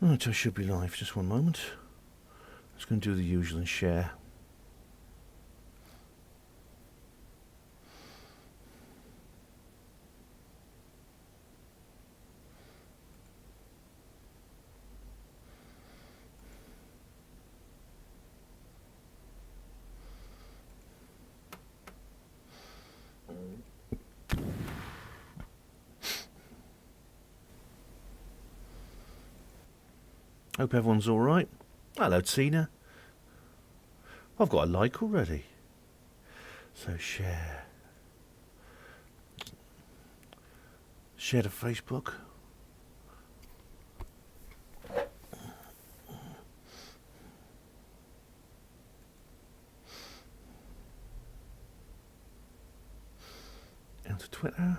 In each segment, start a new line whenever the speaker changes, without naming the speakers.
Right, I should be live. Just one moment. Just going to do the usual and share. Hope everyone's alright. Hello, Tina. I've got a like already. So share. Share to Facebook. And to Twitter.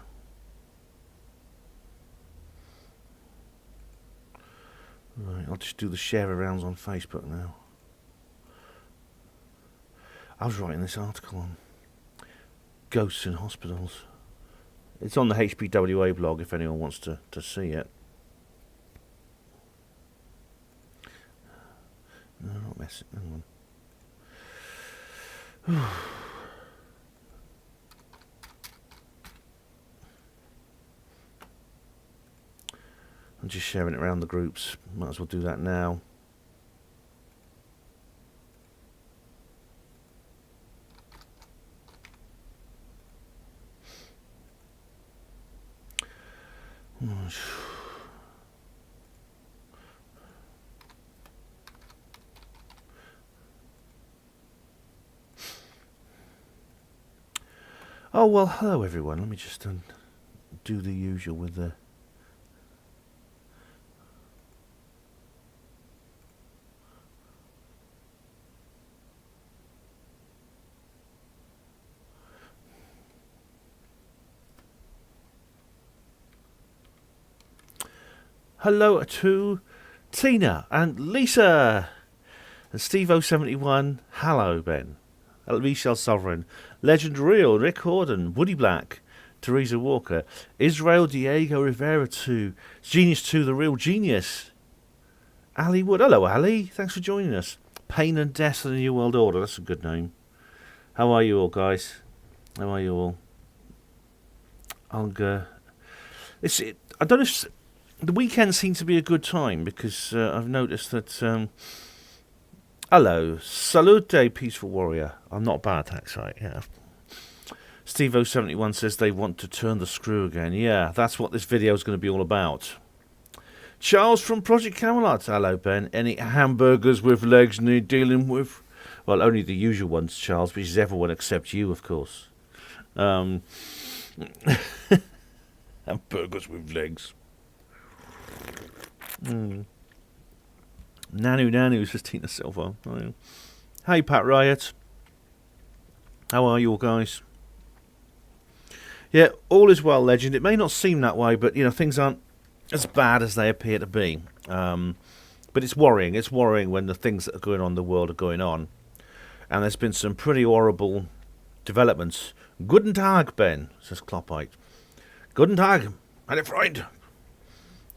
Right, I'll just do the share arounds on Facebook now. I was writing this article on ghosts in hospitals. It's on the HPWA blog if anyone wants to see it. No, not messing. Hang on. I'm just sharing it around the groups. Might as well do that now. Oh, well, hello everyone. Let me just do the usual with the... Hello to Tina and Lisa and Steve071. Hello, Ben. Michelle Sovereign, Legend Real, Rick Horden, Woody Black, Teresa Walker, Israel Diego Rivera 2, Genius 2, The Real Genius, Ali Wood. Hello, Ali. Thanks for joining us. Pain and Death of the New World Order. That's a good name. How are you all, guys? How are you all? I don't know if... The weekend seemed to be a good time because I've noticed that... hello, salute, peaceful warrior. I'm not bad, that's right, yeah. Steve071 says they want to turn the screw again. Yeah, that's what this video is going to be all about. Charles from Project Camelot. Hello, Ben. Any hamburgers with legs need dealing with? Well, only the usual ones, Charles, which is everyone except you, of course. Hamburgers with legs. Nanu says Tina Silva. Hey, Pat Riot. How are you all, guys? Yeah, all is well, Legend. It may not seem that way, but, you know, things aren't as bad as they appear to be. But it's worrying. It's worrying when the things that are going on in the world are going on. And there's been some pretty horrible developments. Guten Tag, Ben, says Kloppite. Guten Tag, meine Freund.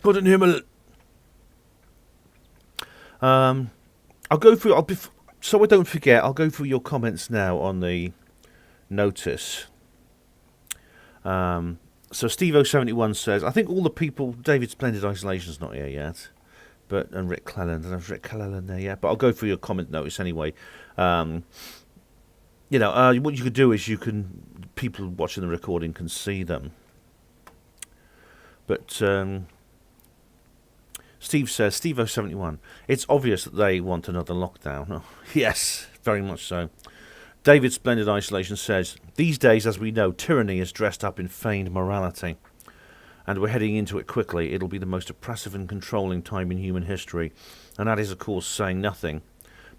Guten Himmel. I'll go through... so I don't forget, I'll go through your comments now on the notice. So Steve071 says, I think all the people... David Splendid Isolation's not here yet. And Rick Cleland. I don't know if Rick Cleland there yet. But I'll go through your comment notice anyway. You know, what you could do is people watching the recording can see them. But... Steve says, Steve071, it's obvious that they want another lockdown. Oh, yes, very much so. David Splendid Isolation says, these days, as we know, tyranny is dressed up in feigned morality. And we're heading into it quickly. It'll be the most oppressive and controlling time in human history. And that is, of course, saying nothing.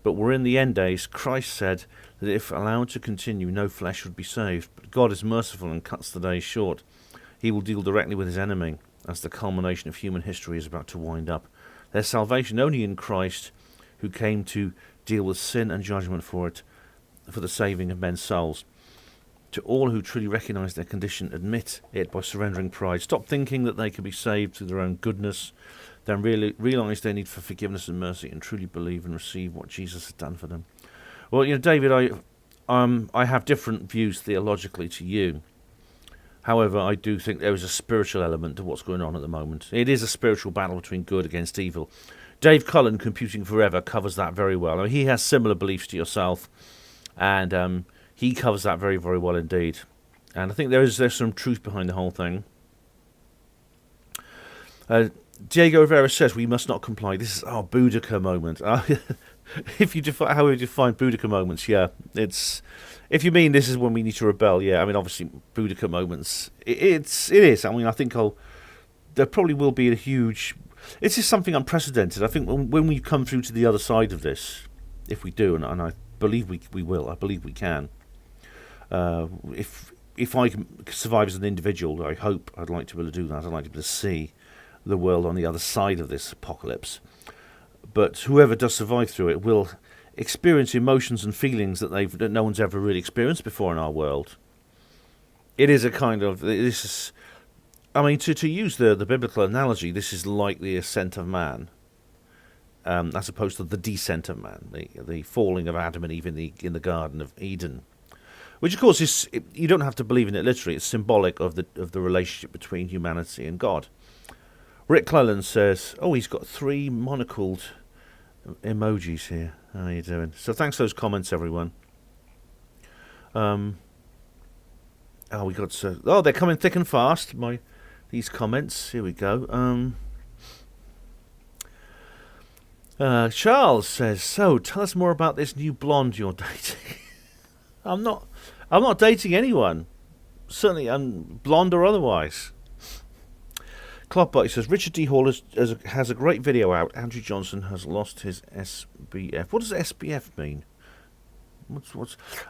But we're in the end days. Christ said that if allowed to continue, no flesh would be saved. But God is merciful and cuts the days short. He will deal directly with his enemy, as the culmination of human history is about to wind up. There's salvation only in Christ, who came to deal with sin and judgment for it, for the saving of men's souls. To all who truly recognise their condition, admit it by surrendering pride. Stop thinking that they can be saved through their own goodness. Then really realise their need for forgiveness and mercy, and truly believe and receive what Jesus has done for them. Well, David, I have different views theologically to you. However, I do think there is a spiritual element to what's going on at the moment. It is a spiritual battle between good against evil. Dave Cullen, Computing Forever, covers that very well. I mean, he has similar beliefs to yourself, and he covers that very, very well indeed. And I think there's some truth behind the whole thing. Diego Rivera says we must not comply. This is our Boudica moment. How we define Boudica moments, yeah, it's if you mean this is when we need to rebel, yeah. I mean, obviously Boudica moments. It is. I mean, I think there probably will be a huge. This is something unprecedented. I think when we come through to the other side of this, if we do, and I believe we will. I believe we can. If I can survive as an individual, I hope I'd like to be able to do that. I'd like to be able to see the world on the other side of this apocalypse. But whoever does survive through it will experience emotions and feelings that no one's ever really experienced before in our world. It is a kind of to use the biblical analogy, this is like the ascent of man, as opposed to the descent of man, the falling of Adam and Eve in the Garden of Eden. Which, of course, you don't have to believe in it literally. It's symbolic of the relationship between humanity and God. Rick Clellan says, he's got 3 monocled emojis here. How are you doing? So thanks for those comments, everyone. They're coming thick and fast, these comments. Here we go. Charles says, so tell us more about this new blonde you're dating. I'm not dating anyone. Certainly blonde or otherwise. Clockbot says Richard D. Hall has a great video out. Andrew Johnson has lost his SBF. What does SBF mean?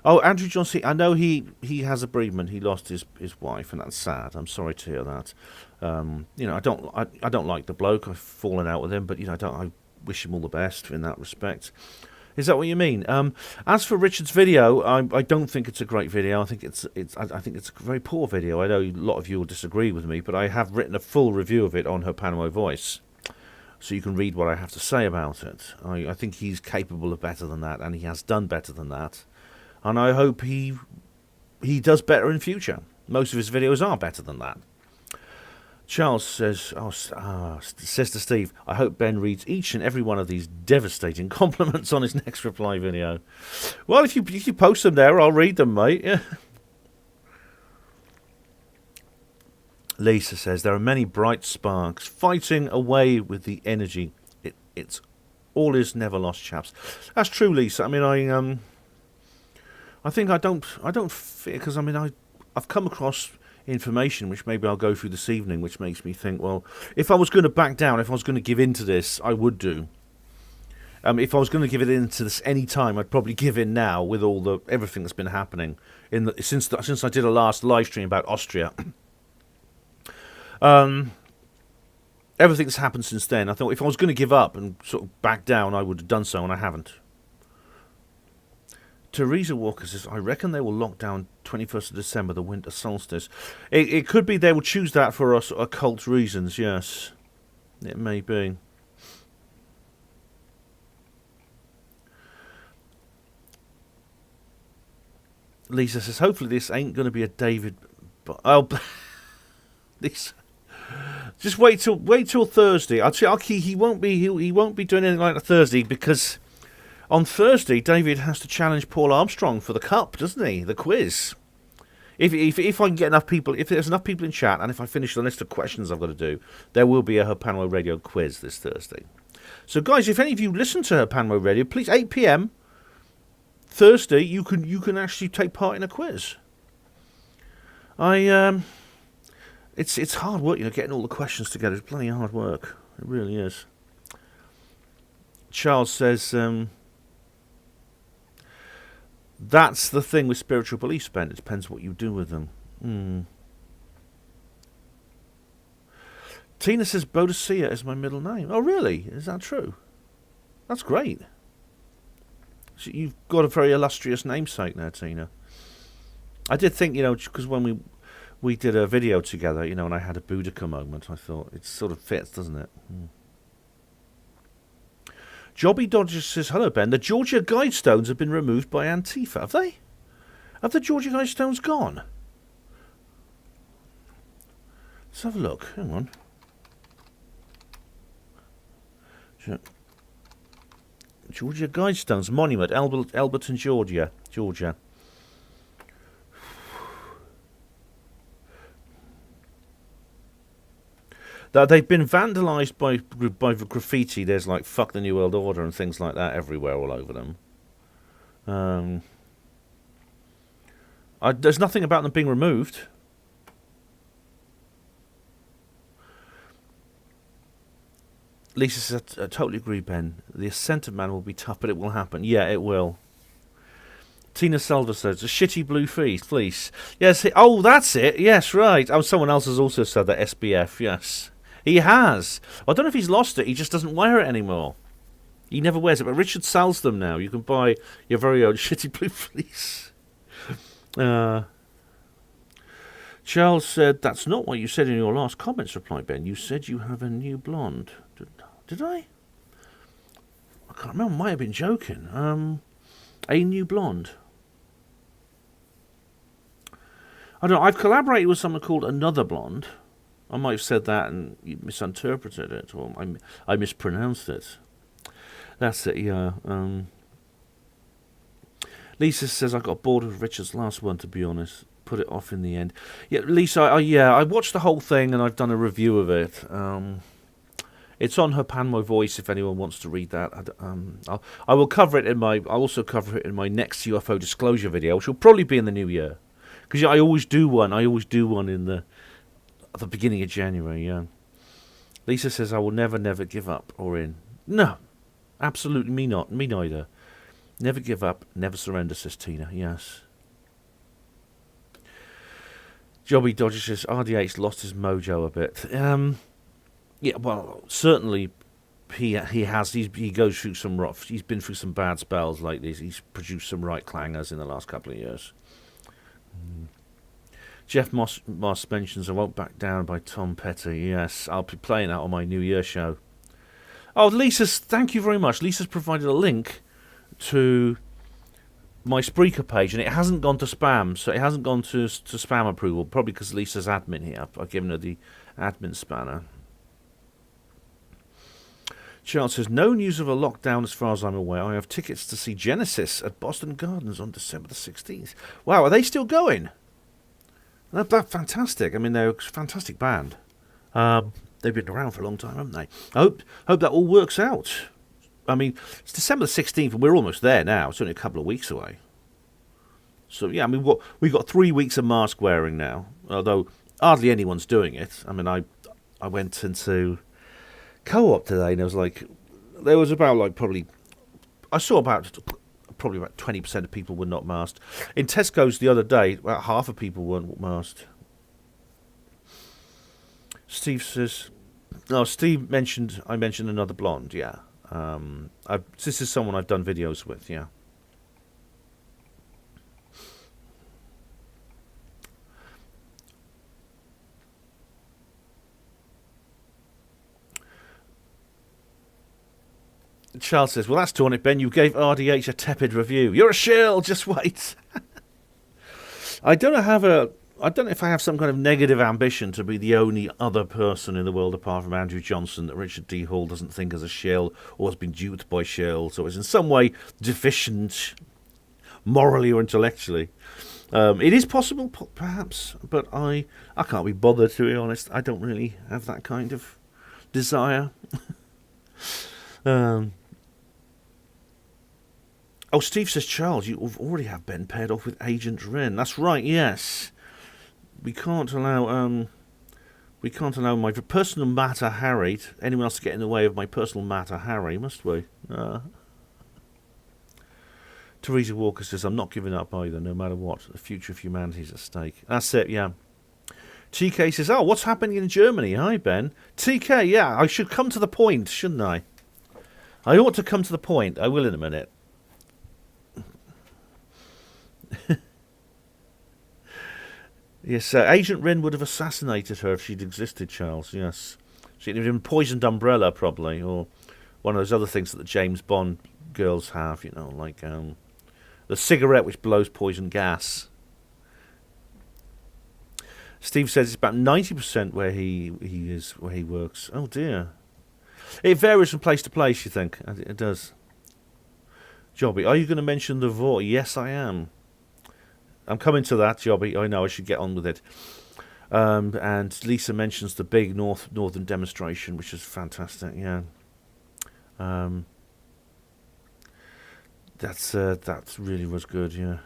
Andrew Johnson. I know he has a bereavement. He lost his wife, and that's sad. I'm sorry to hear that. I don't like the bloke. I've fallen out with him, but I wish him all the best in that respect. Is that what you mean? As for Richard's video, I don't think it's a great video. I think it's a very poor video. I know a lot of you will disagree with me, but I have written a full review of it on Her Panamo Voice, so you can read what I have to say about it. I think he's capable of better than that, and he has done better than that, and I hope he does better in future. Most of his videos are better than that. Charles says, says to Steve, I hope Ben reads each and every one of these devastating compliments on his next reply video. Well, if you post them there, I'll read them, mate. Yeah. Lisa says, there are many bright sparks fighting away with the energy. It's all is never lost, chaps. That's true, Lisa. I mean, I think I don't fear, because I've come across information which maybe I'll go through this evening, which makes me think, well, if I was going to back down, if I was going to give in to this, I would do. If I was going to give it in to this any time, I'd probably give in now with everything that's been happening since I did a last live stream about Austria. Everything's happened since then. I thought if I was going to give up and sort of back down, I would have done so, and I haven't. Teresa Walker says, I reckon they will lock down 21st of December, the winter solstice. It could be they will choose that for occult reasons, yes. It may be. Lisa says, hopefully this ain't going to be a David... Lisa... Just wait till Thursday. He won't be doing anything like a Thursday, because... On Thursday, David has to challenge Paul Armstrong for the cup, doesn't he? The quiz. If I can get enough people, if there's enough people in chat, and if I finish the list of questions I've got to do, there will be a Her Panamo Radio quiz this Thursday. So, guys, if any of you listen to Her Panamo Radio, please, 8 p.m. Thursday, you can actually take part in a quiz. It's hard work, getting all the questions together. It's bloody hard work. It really is. Charles says, that's the thing with spiritual beliefs, Ben. It depends what you do with them. Tina says, Bodicea is my middle name. Oh, really? Is that true? That's great. So you've got a very illustrious namesake there, Tina. I did think, because when we did a video together, and I had a Boudica moment, I thought it sort of fits, doesn't it? Jobby Dodger says, hello, Ben. The Georgia Guidestones have been removed by Antifa. Have they? Have the Georgia Guidestones gone? Let's have a look. Hang on. Georgia Guidestones Monument, Elberton, Georgia. They've been vandalised by graffiti. There's like "fuck the New World Order" and things like that everywhere, all over them. There's nothing about them being removed. Lisa says, I totally agree, Ben. The ascent of man will be tough, but it will happen. Yeah, it will. Tina Selva says, a shitty blue fleece. Yes, that's it. Yes, right. Oh, someone else has also said that, SBF, yes. He has. I don't know if he's lost it. He just doesn't wear it anymore. He never wears it. But Richard sells them now. You can buy your very own shitty blue fleece. Charles said, that's not what you said in your last comments reply, Ben. You said you have a new blonde. Did I? I can't remember. I might have been joking. A new blonde. I don't know. I've collaborated with someone called Another Blonde. I might have said that and you misinterpreted it, or I mispronounced it. That's it, yeah. Lisa says, I got bored of Richard's last one, to be honest. Put it off in the end. Yeah, Lisa, I watched the whole thing and I've done a review of it. It's on her Panmo Voice if anyone wants to read that. I will cover it I'll also cover it in my next UFO disclosure video, which will probably be in the new year. Because I always do one. At the beginning of January, yeah. Lisa says, I will never give up or in. No, absolutely me neither. Never give up, never surrender, says Tina, yes. Jobby Dodger says, RDH's lost his mojo a bit. Yeah, well, certainly he has. He goes through some rough. He's been through some bad spells like this. He's produced some right clangers in the last couple of years. Jeff Moss mentions I Won't Back Down by Tom Petty. Yes, I'll be playing that on my New Year show. Oh, thank you very much. Lisa's provided a link to my Spreaker page, and it hasn't gone to spam, so it hasn't gone to spam approval, probably because Lisa's admin here. I've given her the admin spanner. Charles says, no news of a lockdown as far as I'm aware. I have tickets to see Genesis at Boston Gardens on December the 16th. Wow, are they still going? That's fantastic. I mean, they're a fantastic band. They've been around for a long time, haven't they? I hope that all works out. I mean, it's December the 16th, and we're almost there now. It's only a couple of weeks away. So, yeah, I mean, we've got 3 weeks of mask wearing now, although hardly anyone's doing it. I mean, I went into Co-op today, and there was about probably 20% of people were not masked. In Tesco's the other day, about half of people weren't masked. Steve says, I mentioned Another Blonde, yeah. This is someone I've done videos with, yeah. Charles says, well, that's torn it, Ben. You gave RDH a tepid review. You're a shill. Just wait. I don't know if I have some kind of negative ambition to be the only other person in the world apart from Andrew Johnson that Richard D. Hall doesn't think is a shill or has been duped by shills or is in some way deficient morally or intellectually. It is possible, perhaps, but I can't be bothered, to be honest. I don't really have that kind of desire. Oh, Steve says, Charles, you already have Ben paired off with Agent Wren. That's right, yes. We can't allow my personal matter harried. Anyone else to get in the way of my personal matter harry, must we? Teresa Walker says, I'm not giving up either, no matter what. The future of humanity is at stake. That's it, yeah. TK says, oh, what's happening in Germany? Hi, Ben. TK, yeah, I should come to the point, shouldn't I? I ought to come to the point. I will in a minute. Yes, Agent Rin would have assassinated her if she'd existed, Charles. Yes. She'd have been poisoned umbrella, probably, or one of those other things that the James Bond girls have, like the cigarette which blows poison gas. Steve says it's about 90% where he works. Oh dear. It varies from place to place, you think? It does. Jobby, are you going to mention the VOR? Yes, I am. I'm coming to that, Jobby. I know I should get on with it. And Lisa mentions the big northern demonstration, which is fantastic. Yeah. That really was good. Yeah.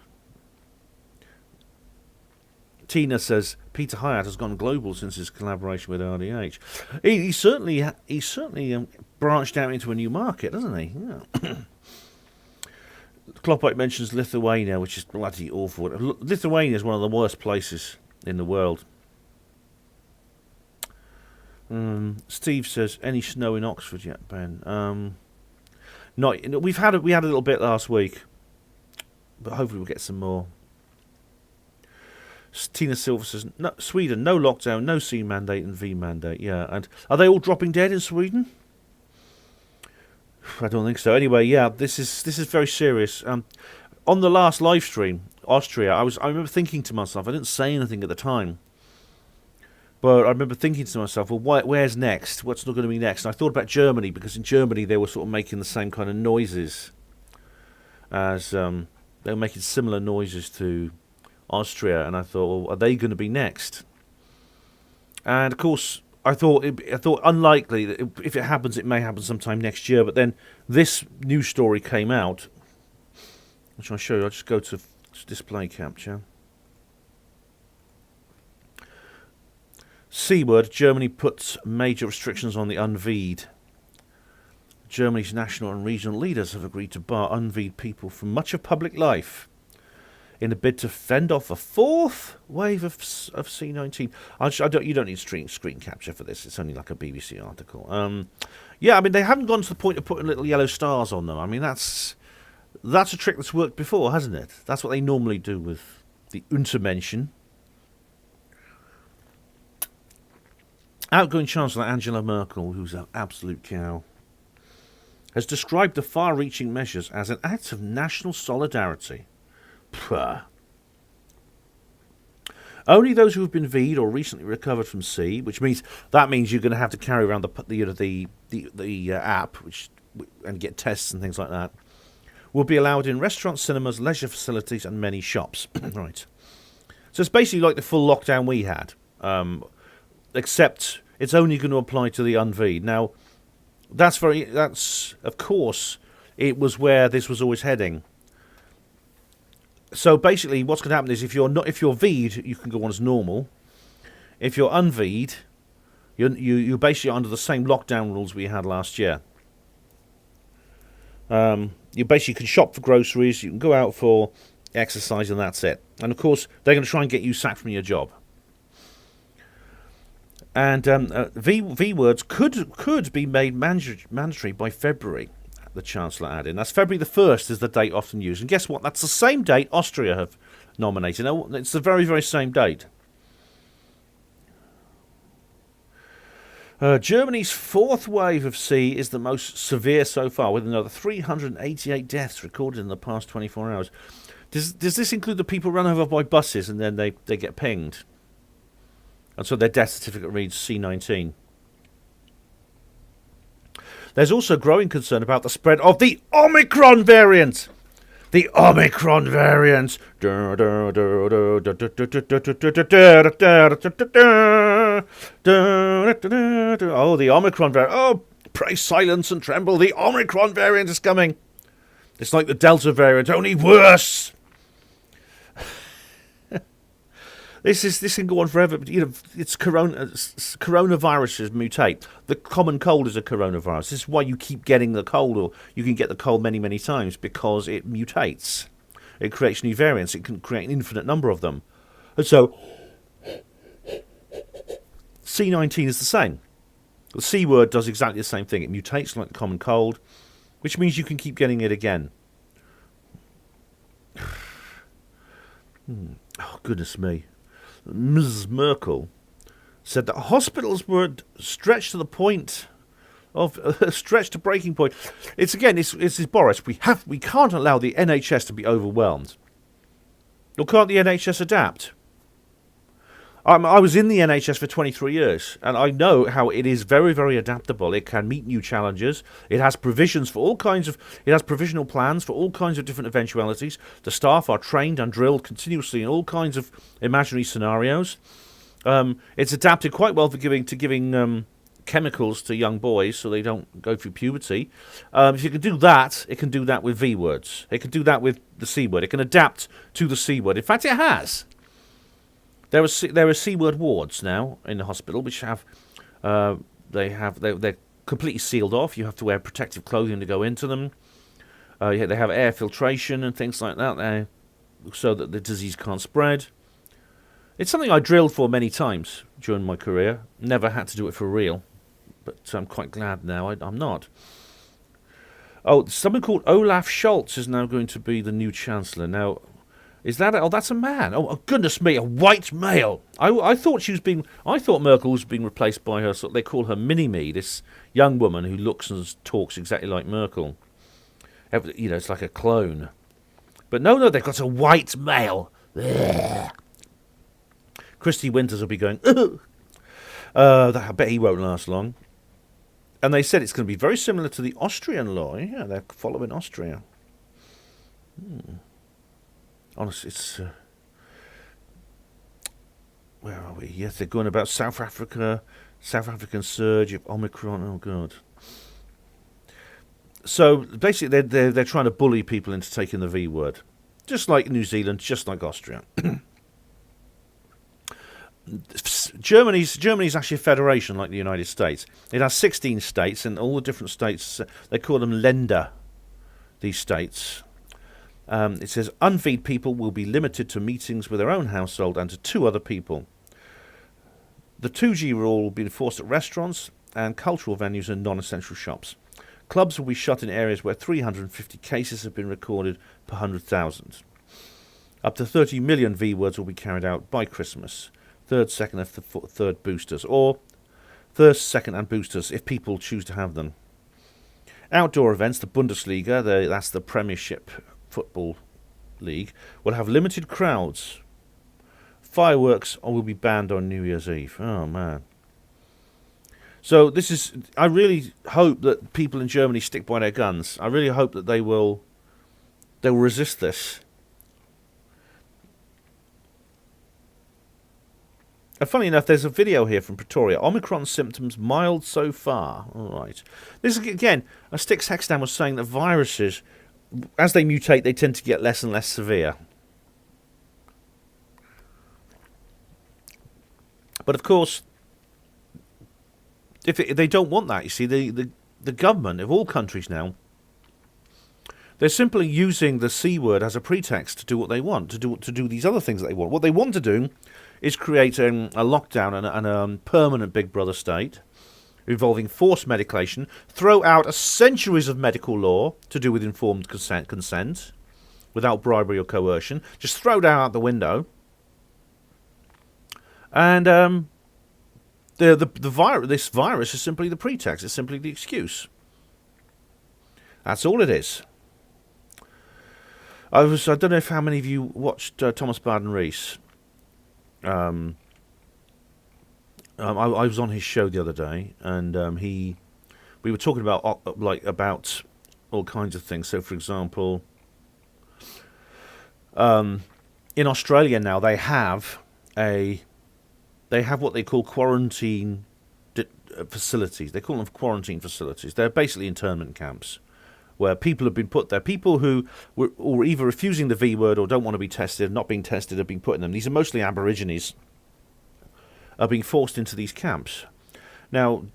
Tina says Peter Hyatt has gone global since his collaboration with RDH. He certainly branched out into a new market, doesn't he? Yeah. Kloppite mentions Lithuania, which is bloody awful. Lithuania is one of the worst places in the world. Steve says, any snow in Oxford yet, Ben? Not. We had a little bit last week, but hopefully we'll get some more. Tina Silver says, no, Sweden, no lockdown, no C mandate and V mandate. Yeah, and are they all dropping dead in Sweden? I don't think so. Anyway, yeah, this is very serious. On the last live stream, Austria, I remember thinking to myself, I didn't say anything at the time, but I remember thinking to myself, well, where's next? What's not going to be next? And I thought about Germany, because in Germany they were sort of making the same kind of noises as they were making similar noises to Austria, and I thought, well, are they going to be next? And of course, I thought unlikely that if it happens, it may happen sometime next year. But then this news story came out, which I'll show you. I'll just go to display capture. C word, Germany puts major restrictions on the unveed. Germany's national and regional leaders have agreed to bar unveed people from much of public life in a bid to fend off a fourth wave of C-19. You don't need screen capture for this. It's only like a BBC article. Yeah, I mean, they haven't gone to the point of putting little yellow stars on them. I mean, that's a trick that's worked before, hasn't it? That's what they normally do with the Untermenschen. Outgoing Chancellor Angela Merkel, who's an absolute cow, has described the far-reaching measures as an act of national solidarity. Puh. Only those who have been V'd or recently recovered from C, which means you're going to have to carry around the app, and get tests and things like that, will be allowed in restaurants, cinemas, leisure facilities, and many shops. Right. So it's basically like the full lockdown we had, except it's only going to apply to the unV'd. Now, that's of course, it was where this was always heading. So basically, what's going to happen is if you're V'd, you can go on as normal. If you're unV'd, you're basically under the same lockdown rules we had last year. You basically can shop for groceries, you can go out for exercise, and that's it. And of course, they're going to try and get you sacked from your job. And V words could be made mandatory by February. The Chancellor added. That's February the 1st is the date often used. And guess what? That's the same date Austria have nominated. It's the very, very same date. Germany's fourth wave of C is the most severe so far, with another 388 deaths recorded in the past 24 hours. Does this include the people run over by buses and then they get pinged? And so their death certificate reads C-19. There's also growing concern about the spread of the Omicron variant. The Omicron variant. Oh, the Omicron variant. Oh, pray silence and tremble. The Omicron variant is coming. It's like the Delta variant, only worse. This can go on forever. But, it's coronaviruses mutate. The common cold is a coronavirus. This is why you keep getting the cold, or you can get the cold many, many times, because it mutates. It creates new variants. It can create an infinite number of them. And so, C-19 is the same. The C word does exactly the same thing. It mutates like the common cold, which means you can keep getting it again. Oh, goodness me. Ms. Merkel, said that hospitals were stretched to the point of stretched to breaking point. It's Boris. We can't allow the NHS to be overwhelmed. Or can't the NHS adapt? I was in the NHS for 23 years, and I know how it is very, very adaptable. It can meet new challenges. It has provisions for all kinds of. It has provisional plans for all kinds of different eventualities. The staff are trained and drilled continuously in all kinds of imaginary scenarios. It's adapted quite well for giving chemicals to young boys so they don't go through puberty. If you can do that, it can do that with V words. It can do that with the C word. It can adapt to the C word. In fact, it has. There are C word wards now in the hospital, which they're completely sealed off. You have to wear protective clothing to go into them. They have air filtration and things like that there, so that the disease can't spread. It's something I drilled for many times during my career. Never had to do it for real, but I'm quite glad now I'm not. Oh, someone called Olaf Scholz is now going to be the new chancellor. Now, is that? Oh, that's a man. Oh, goodness me, a white male. I thought Merkel was being replaced by her. They call her Mini-Me, this young woman who looks and talks exactly like Merkel. It's like a clone. But no, they've got a white male. Ugh. Christy Winters will be going, I bet he won't last long. And they said it's going to be very similar to the Austrian law. Yeah, they're following Austria. Honestly, it's... where are we? Yes, they're going about South Africa. South African surge of Omicron. Oh, God. So, basically, they're trying to bully people into taking the V word. Just like New Zealand, just like Austria. Germany's actually a federation like the United States. It has 16 states, and all the different states, they call them Länder, these states. It says, unfeed people will be limited to meetings with their own household and to 2 other people. The 2G rule will be enforced at restaurants and cultural venues and non-essential shops. Clubs will be shut in areas where 350 cases have been recorded per 100,000. Up to 30 million V words will be carried out by Christmas. Third, second, and third boosters, or first, second, and boosters if people choose to have them. Outdoor events, the Bundesliga, that's the Premiership Football League, will have limited crowds. Fireworks will be banned on New Year's Eve. Oh, man. So I really hope that people in Germany stick by their guns. I really hope that they will resist this. And funny enough, there's a video here from Pretoria. Omicron symptoms mild so far. All right. This is, again, Styx Hexdam was saying that viruses, as they mutate, they tend to get less and less severe. But of course, if they don't want that, you see, the government of all countries now, they're simply using the C word as a pretext to do what they want, to do these other things that they want. What they want to do is create a lockdown and a permanent Big Brother state involving forced medication, throw out centuries of medical law to do with informed consent without bribery or coercion, just throw that out the window. And this virus is simply the pretext, it's simply the excuse. That's all it is. I don't know if how many of you watched Thomas Baden-Rees. I was on his show the other day, and we were talking about about all kinds of things. So, for example, in Australia now they have what they call quarantine facilities. They call them quarantine facilities. They're basically internment camps where people have been put there. People who were either refusing the V word or don't want to be tested, not being tested, have been put in them. These are mostly Aborigines. Are being forced into these camps. Now,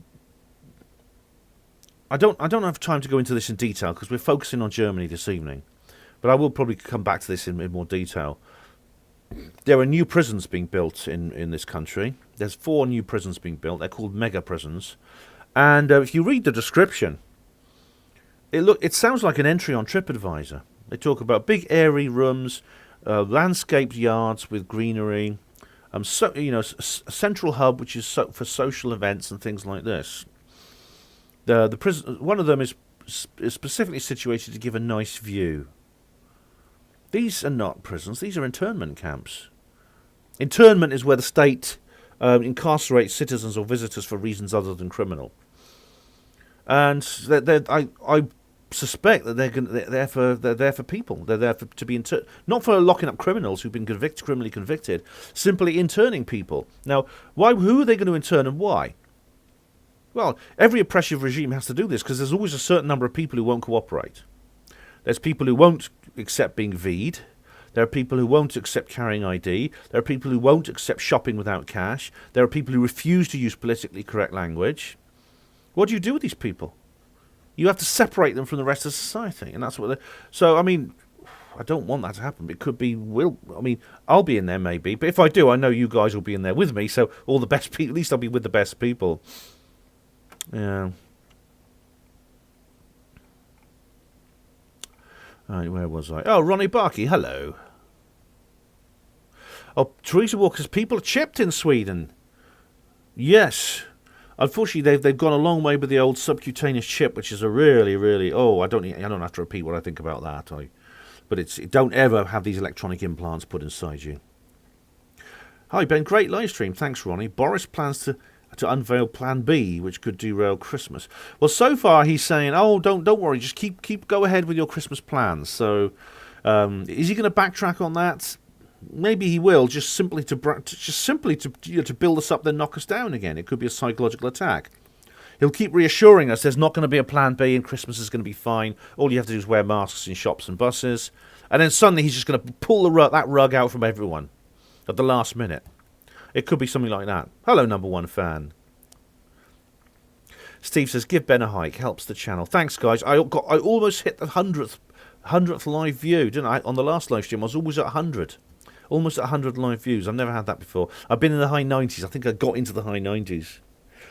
I don't have time to go into this in detail because we're focusing on Germany this evening, but I will probably come back to this in more detail. There are new prisons being built in this country. There's 4 new prisons being built. They're called mega prisons, and if you read the description, it sounds like an entry on TripAdvisor. They talk about big airy rooms, landscaped yards with greenery. a central hub which is for social events and things like this. The prison, one of them is specifically situated to give a nice view. These are not prisons; these are internment camps. Internment is where the state incarcerates citizens or visitors for reasons other than criminal. And I suspect that they're there for people. They're there to be not for locking up criminals who've been criminally convicted, simply interning people. Now, who are they going to intern and why? Well, every oppressive regime has to do this because there's always a certain number of people who won't cooperate. There's people who won't accept being V'd. There are people who won't accept carrying ID. There are people who won't accept shopping without cash. There are people who refuse to use politically correct language. What do you do with these people? You have to separate them from the rest of society, and that's what. So, I mean, I don't want that to happen. It could be. I'll be in there maybe, but if I do, I know you guys will be in there with me. So, all the best people. At least I'll be with the best people. Yeah. Right, where was I? Oh, Ronnie Barkey, hello. Oh, Teresa Walker's people are chipped in Sweden. Yes. Unfortunately, they've gone a long way with the old subcutaneous chip, which is a really, really... Oh, I don't have to repeat what I think about that. But don't ever have these electronic implants put inside you. Hi, Ben. Great live stream. Thanks, Ronnie. Boris plans to unveil Plan B, which could derail Christmas. Well, so far he's saying, "Oh, don't worry, just go ahead with your Christmas plans." So, is he going to backtrack on that? Maybe he will, just simply to build us up, then knock us down again. It could be a psychological attack. He'll keep reassuring us there's not going to be a Plan B and Christmas is going to be fine. All you have to do is wear masks in shops and buses, and then suddenly he's just going to pull that rug out from everyone at the last minute. It could be something like that. Hello, number one fan. Steve says, give Ben a hike. Helps the channel. Thanks, guys. I almost hit the 100th live view, didn't I? On the last live stream, I was always at 100. Almost at 100 live views. I've never had that before. I've been in the high 90s. I think I got into the high 90s.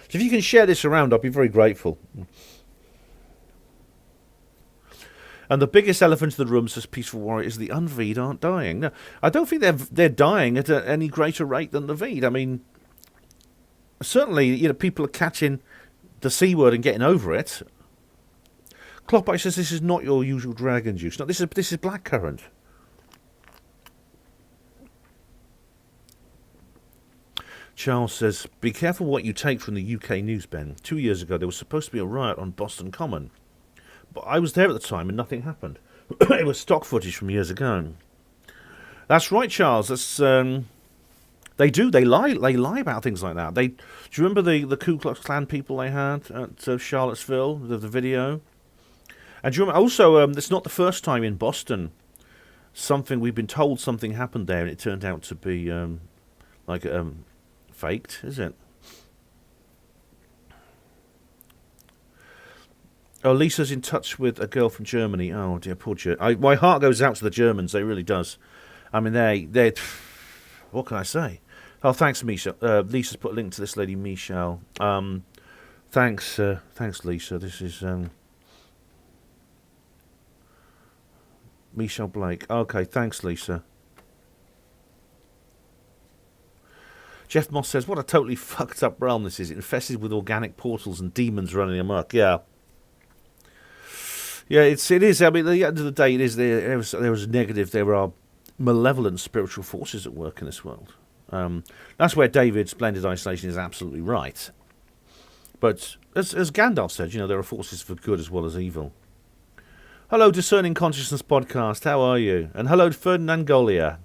So if you can share this around, I'll be very grateful. And the biggest elephant in the room, says Peaceful Warrior, is the unV'd aren't dying. No, I don't think they're dying at any greater rate than the V'd. I mean, certainly, people are catching the C word and getting over it. Kloppite says this is not your usual dragon juice. No, this is blackcurrant. Charles says, be careful what you take from the UK news, Ben. 2 years ago, there was supposed to be a riot on Boston Common. But I was there at the time and nothing happened. It was stock footage from years ago. That's right, Charles. That's they do. They lie about things like that. Do you remember the Ku Klux Klan people they had at Charlottesville, the video? And do you remember also? It's not the first time in Boston. We've been told something happened there, and it turned out to be faked, is it? Oh, Lisa's in touch with a girl from Germany. Oh, dear, poor Germany. My heart goes out to the Germans. It really does. I mean, they're... What can I say? Oh, thanks, Misha. Lisa's put a link to this lady, Michelle. Thanks, Lisa. This is... Michelle Blake. Okay, thanks, Lisa. Jeff Moss says, what a totally fucked up realm this is. Infested with organic portals and demons running amok. Yeah. Yeah, it is. I mean, at the end of the day, it is. There was negative. There are malevolent spiritual forces at work in this world. That's where David's blended isolation is absolutely right. But as Gandalf said, there are forces for good as well as evil. Hello, Discerning Consciousness Podcast. How are you? And hello, Ferdinand Golia.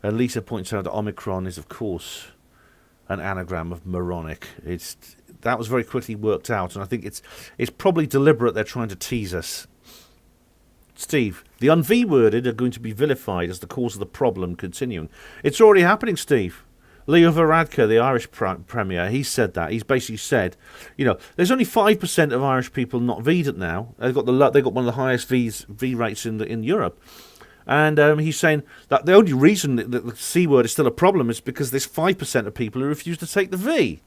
And Lisa points out that Omicron is, of course, an anagram of moronic. That was very quickly worked out, and I think it's probably deliberate. They're trying to tease us. Steve, the unV-worded are going to be vilified as the cause of the problem continuing. It's already happening, Steve. Leo Varadkar, the Irish Premier, he said that. He's basically said, there's only 5% of Irish people not V'd now. They've got one of the highest V rates in Europe. And he's saying that the only reason that the C word is still a problem is because there's 5% of people who refuse to take the V.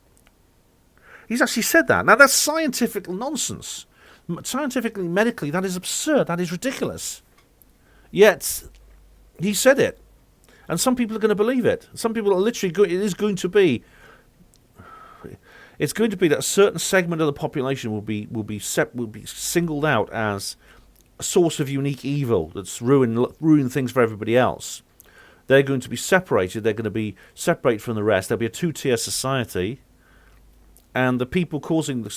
He's actually said that. Now, that's scientific nonsense. Scientifically, medically, that is absurd. That is ridiculous. Yet, he said it. And some people are going to believe it. Some people are literally it's going to be that a certain segment of the population will be singled out as a source of unique evil that's ruin things for everybody else. They're going to be separated. They're going to be separated from the rest. There'll be a two-tier society, and the people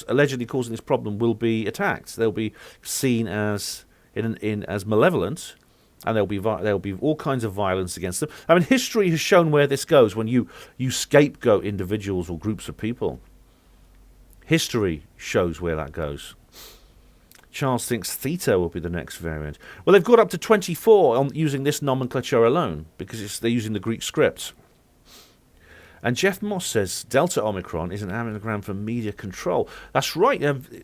allegedly causing this problem will be attacked. They'll be seen as as malevolent, and there'll be all kinds of violence against them. I mean, history has shown where this goes when you scapegoat individuals or groups of people. History shows where that goes. Charles thinks theta will be the next variant. Well, they've got up to 24 on using this nomenclature alone, because they're using the Greek script. And Jeff Moss says Delta Omicron is an anagram for media control. That's right.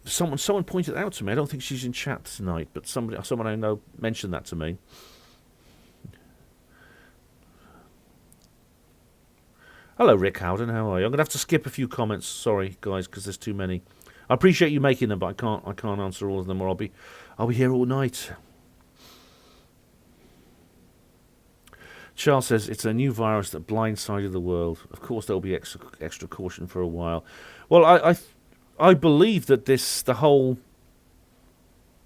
Someone pointed out to me. I don't think she's in chat tonight, but someone I know mentioned that to me. Hello, Rick Howden. How are you? I'm going to have to skip a few comments. Sorry, guys, because there's too many. I appreciate you making them, but I can't answer all of them, or I'll be here all night. Charles says it's a new virus that blindsided the world. Of course, there'll be extra caution for a while. Well, I believe that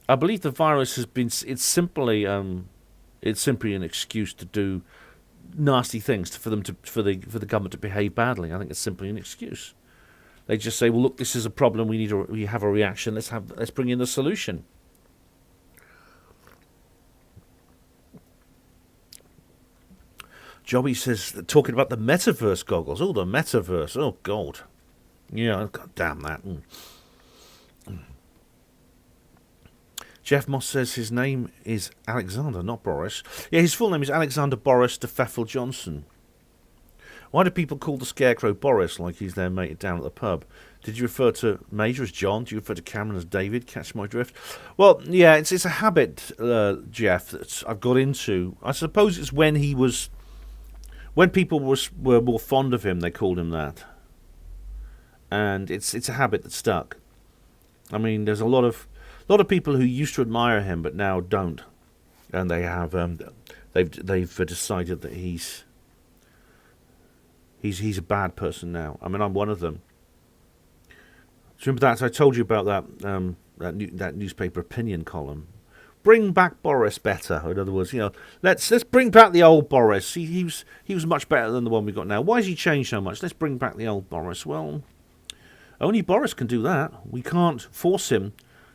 I believe the virus has been. It's simply an excuse to do nasty things for the government to behave badly. I think it's simply an excuse. They just say, well, look, this is a problem. We have a reaction. Let's bring in the solution. Jobby says, talking about the metaverse goggles. Oh, the metaverse. Oh, God. Yeah, God damn that. Jeff Moss says his name is Alexander, not Boris. Yeah, his full name is Alexander Boris de Pfeffel Johnson. Why do people call the Scarecrow Boris like he's their mate down at the pub? Did you refer to Major as John? Do you refer to Cameron as David? Catch my drift? Well, yeah, it's a habit, Jeff, that I've got into. I suppose it's when people were more fond of him, they called him that. And it's a habit that stuck. I mean, there's a lot of people who used to admire him but now don't, and they have they've decided that he's a bad person now. I mean, I'm one of them. Do you remember that? I told you about that newspaper opinion column. Bring back Boris better. In other words, let's bring back the old Boris. He was much better than the one we got now. Why has he changed so much? Let's bring back the old Boris. Well, only Boris can do that. We can't force him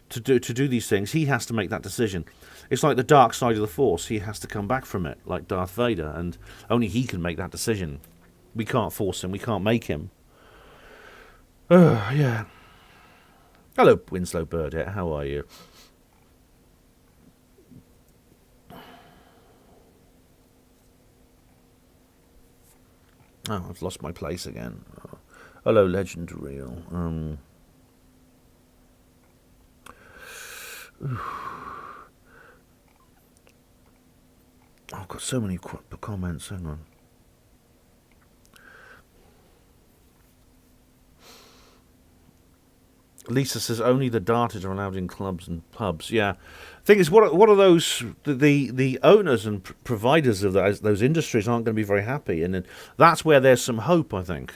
to do these things. He has to make that decision. It's like the dark side of the Force. He has to come back from it, like Darth Vader, and only he can make that decision. We can't force him. We can't make him. Yeah. Hello, Winslow Burdett. How are you? Oh, I've lost my place again. Hello, Legend Real. I've got so many comments. Hang on. Lisa says only the darted are allowed in clubs and pubs. Yeah, thing is, what are those? The owners and providers of those industries aren't going to be very happy, and that's where there's some hope, I think,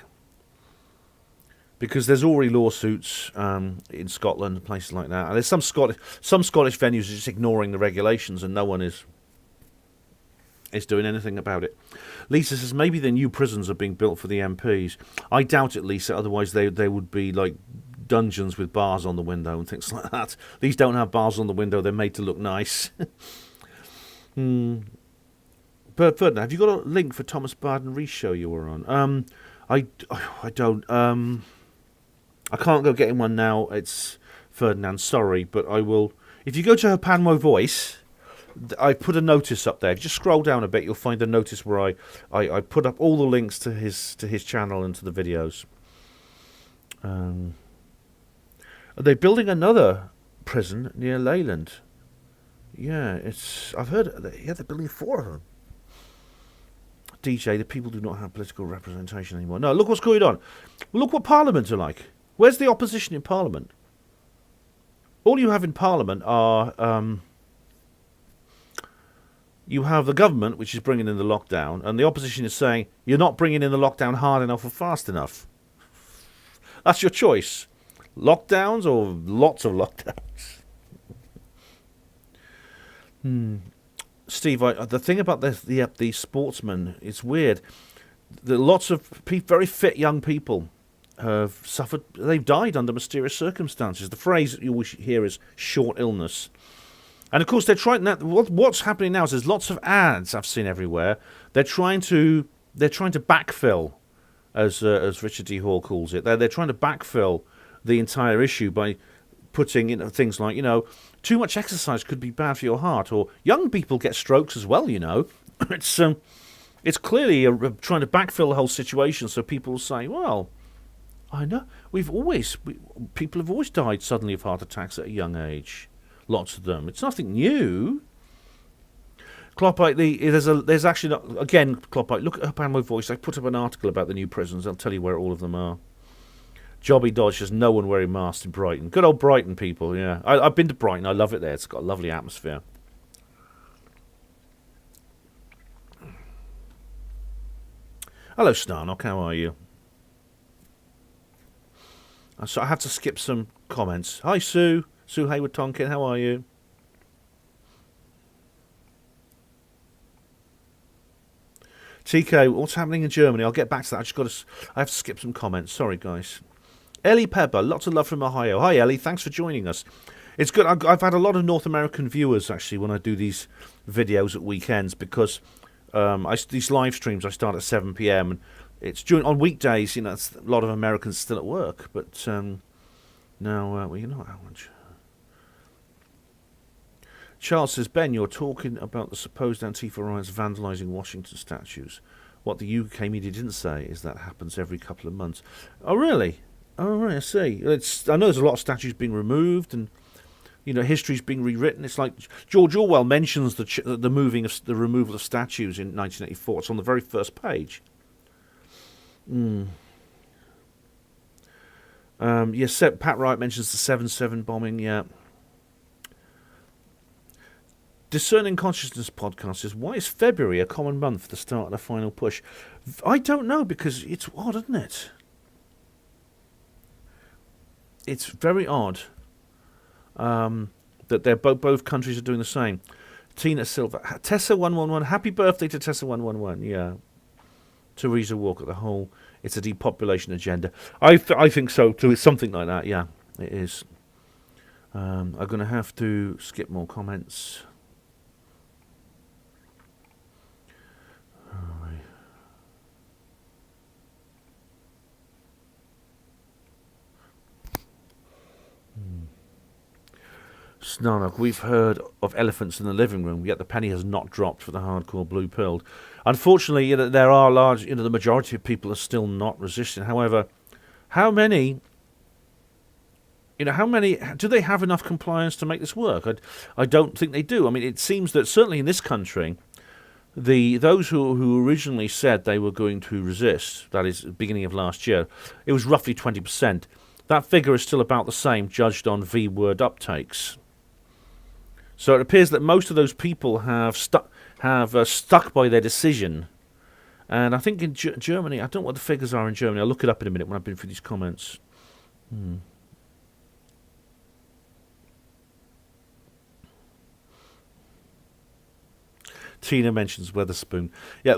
because there's already lawsuits in Scotland and places like that, and there's some Scottish venues are just ignoring the regulations, and no one is doing anything about it. Lisa says maybe the new prisons are being built for the MPs. I doubt it, Lisa. Otherwise, they would be like dungeons with bars on the window and things like that. These don't have bars on the window. They're made to look nice. But Ferdinand, have you got a link for Thomas Barden-Rees show you were on? I don't. I can't go getting one now. It's Ferdinand. Sorry, but I will. If you go to her Panmo Voice, I put a notice up there. If you just scroll down a bit, you'll find a notice where I put up all the links to his channel and to the videos. Are they building another prison near Leyland? Yeah, I've heard. Yeah, they're building 4 of them. DJ, the people do not have political representation anymore. No, look what's going on. Look what Parliament are like. Where's the opposition in Parliament? All you have in Parliament are, you have the government, which is bringing in the lockdown, and the opposition is saying, you're not bringing in the lockdown hard enough or fast enough. That's your choice. Lockdowns or lots of lockdowns. Steve, the thing about the sportsmen, it's weird. Lots of very fit young people have suffered. They've died under mysterious circumstances. The phrase that you always hear is short illness. And of course, they're trying. What's happening now is there's lots of ads I've seen everywhere. They're trying to backfill, as Richard D. Hall calls it. They're trying to backfill the entire issue by putting in things like, too much exercise could be bad for your heart, or young people get strokes as well. It's clearly trying to backfill the whole situation, so people will say, well, I know people have always died suddenly of heart attacks at a young age. Lots of them. It's nothing new. Kloppite, there's actually not, again, Kloppite, look up on my voice. I put up an article about the new prisons. I'll tell you where all of them are. Jobby Dodge, there's no one wearing masks in Brighton. Good old Brighton people, yeah. I've been to Brighton. I love it there. It's got a lovely atmosphere. Hello, Snarnock. How are you? So I have to skip some comments. Hi, Sue. Sue Hayward-Tonkin, how are you? TK, what's happening in Germany? I'll get back to that. I have to skip some comments. Sorry, guys. Ellie Pepper, lots of love from Ohio. Hi, Ellie. Thanks for joining us. It's good. I've had a lot of North American viewers, actually, when I do these videos at weekends, because these live streams I start at 7 p.m. and it's on weekdays. It's a lot of Americans still at work, but now well, not how much. Charles says, Ben, you're talking about the supposed Antifa riots vandalising Washington statues. What the UK media didn't say is that happens every couple of months. Oh, really? Oh, right, I see. I know there's a lot of statues being removed, and history's being rewritten. It's like George Orwell mentions the removal of statues in 1984. It's on the very first page. Yes, Pat Wright mentions the 7/7 bombing. Yeah. Discerning Consciousness podcast says, why is February a common month for the start of the final push? I don't know, because it's odd, isn't it? It's very odd that they're both countries are doing the same. Tina Silva, Tessa111, happy birthday to Tessa111. Yeah. Teresa Walker, it's a depopulation agenda. I think so too. It's something like that. Yeah, it is. I'm going to have to skip more comments. Snarnock, we've heard of elephants in the living room, yet the penny has not dropped for the hardcore blue-pilled. Unfortunately, there are large, the majority of people are still not resisting. However, how many do they have enough compliance to make this work? I don't think they do. I mean, it seems that certainly in this country, those who originally said they were going to resist, that is, beginning of last year, it was roughly 20%. That figure is still about the same, judged on V-word uptakes. So it appears that most of those people have stuck by their decision. And I think in Germany, I don't know what the figures are in Germany. I'll look it up in a minute when I've been through these comments. Tina mentions Weatherspoon. Yeah,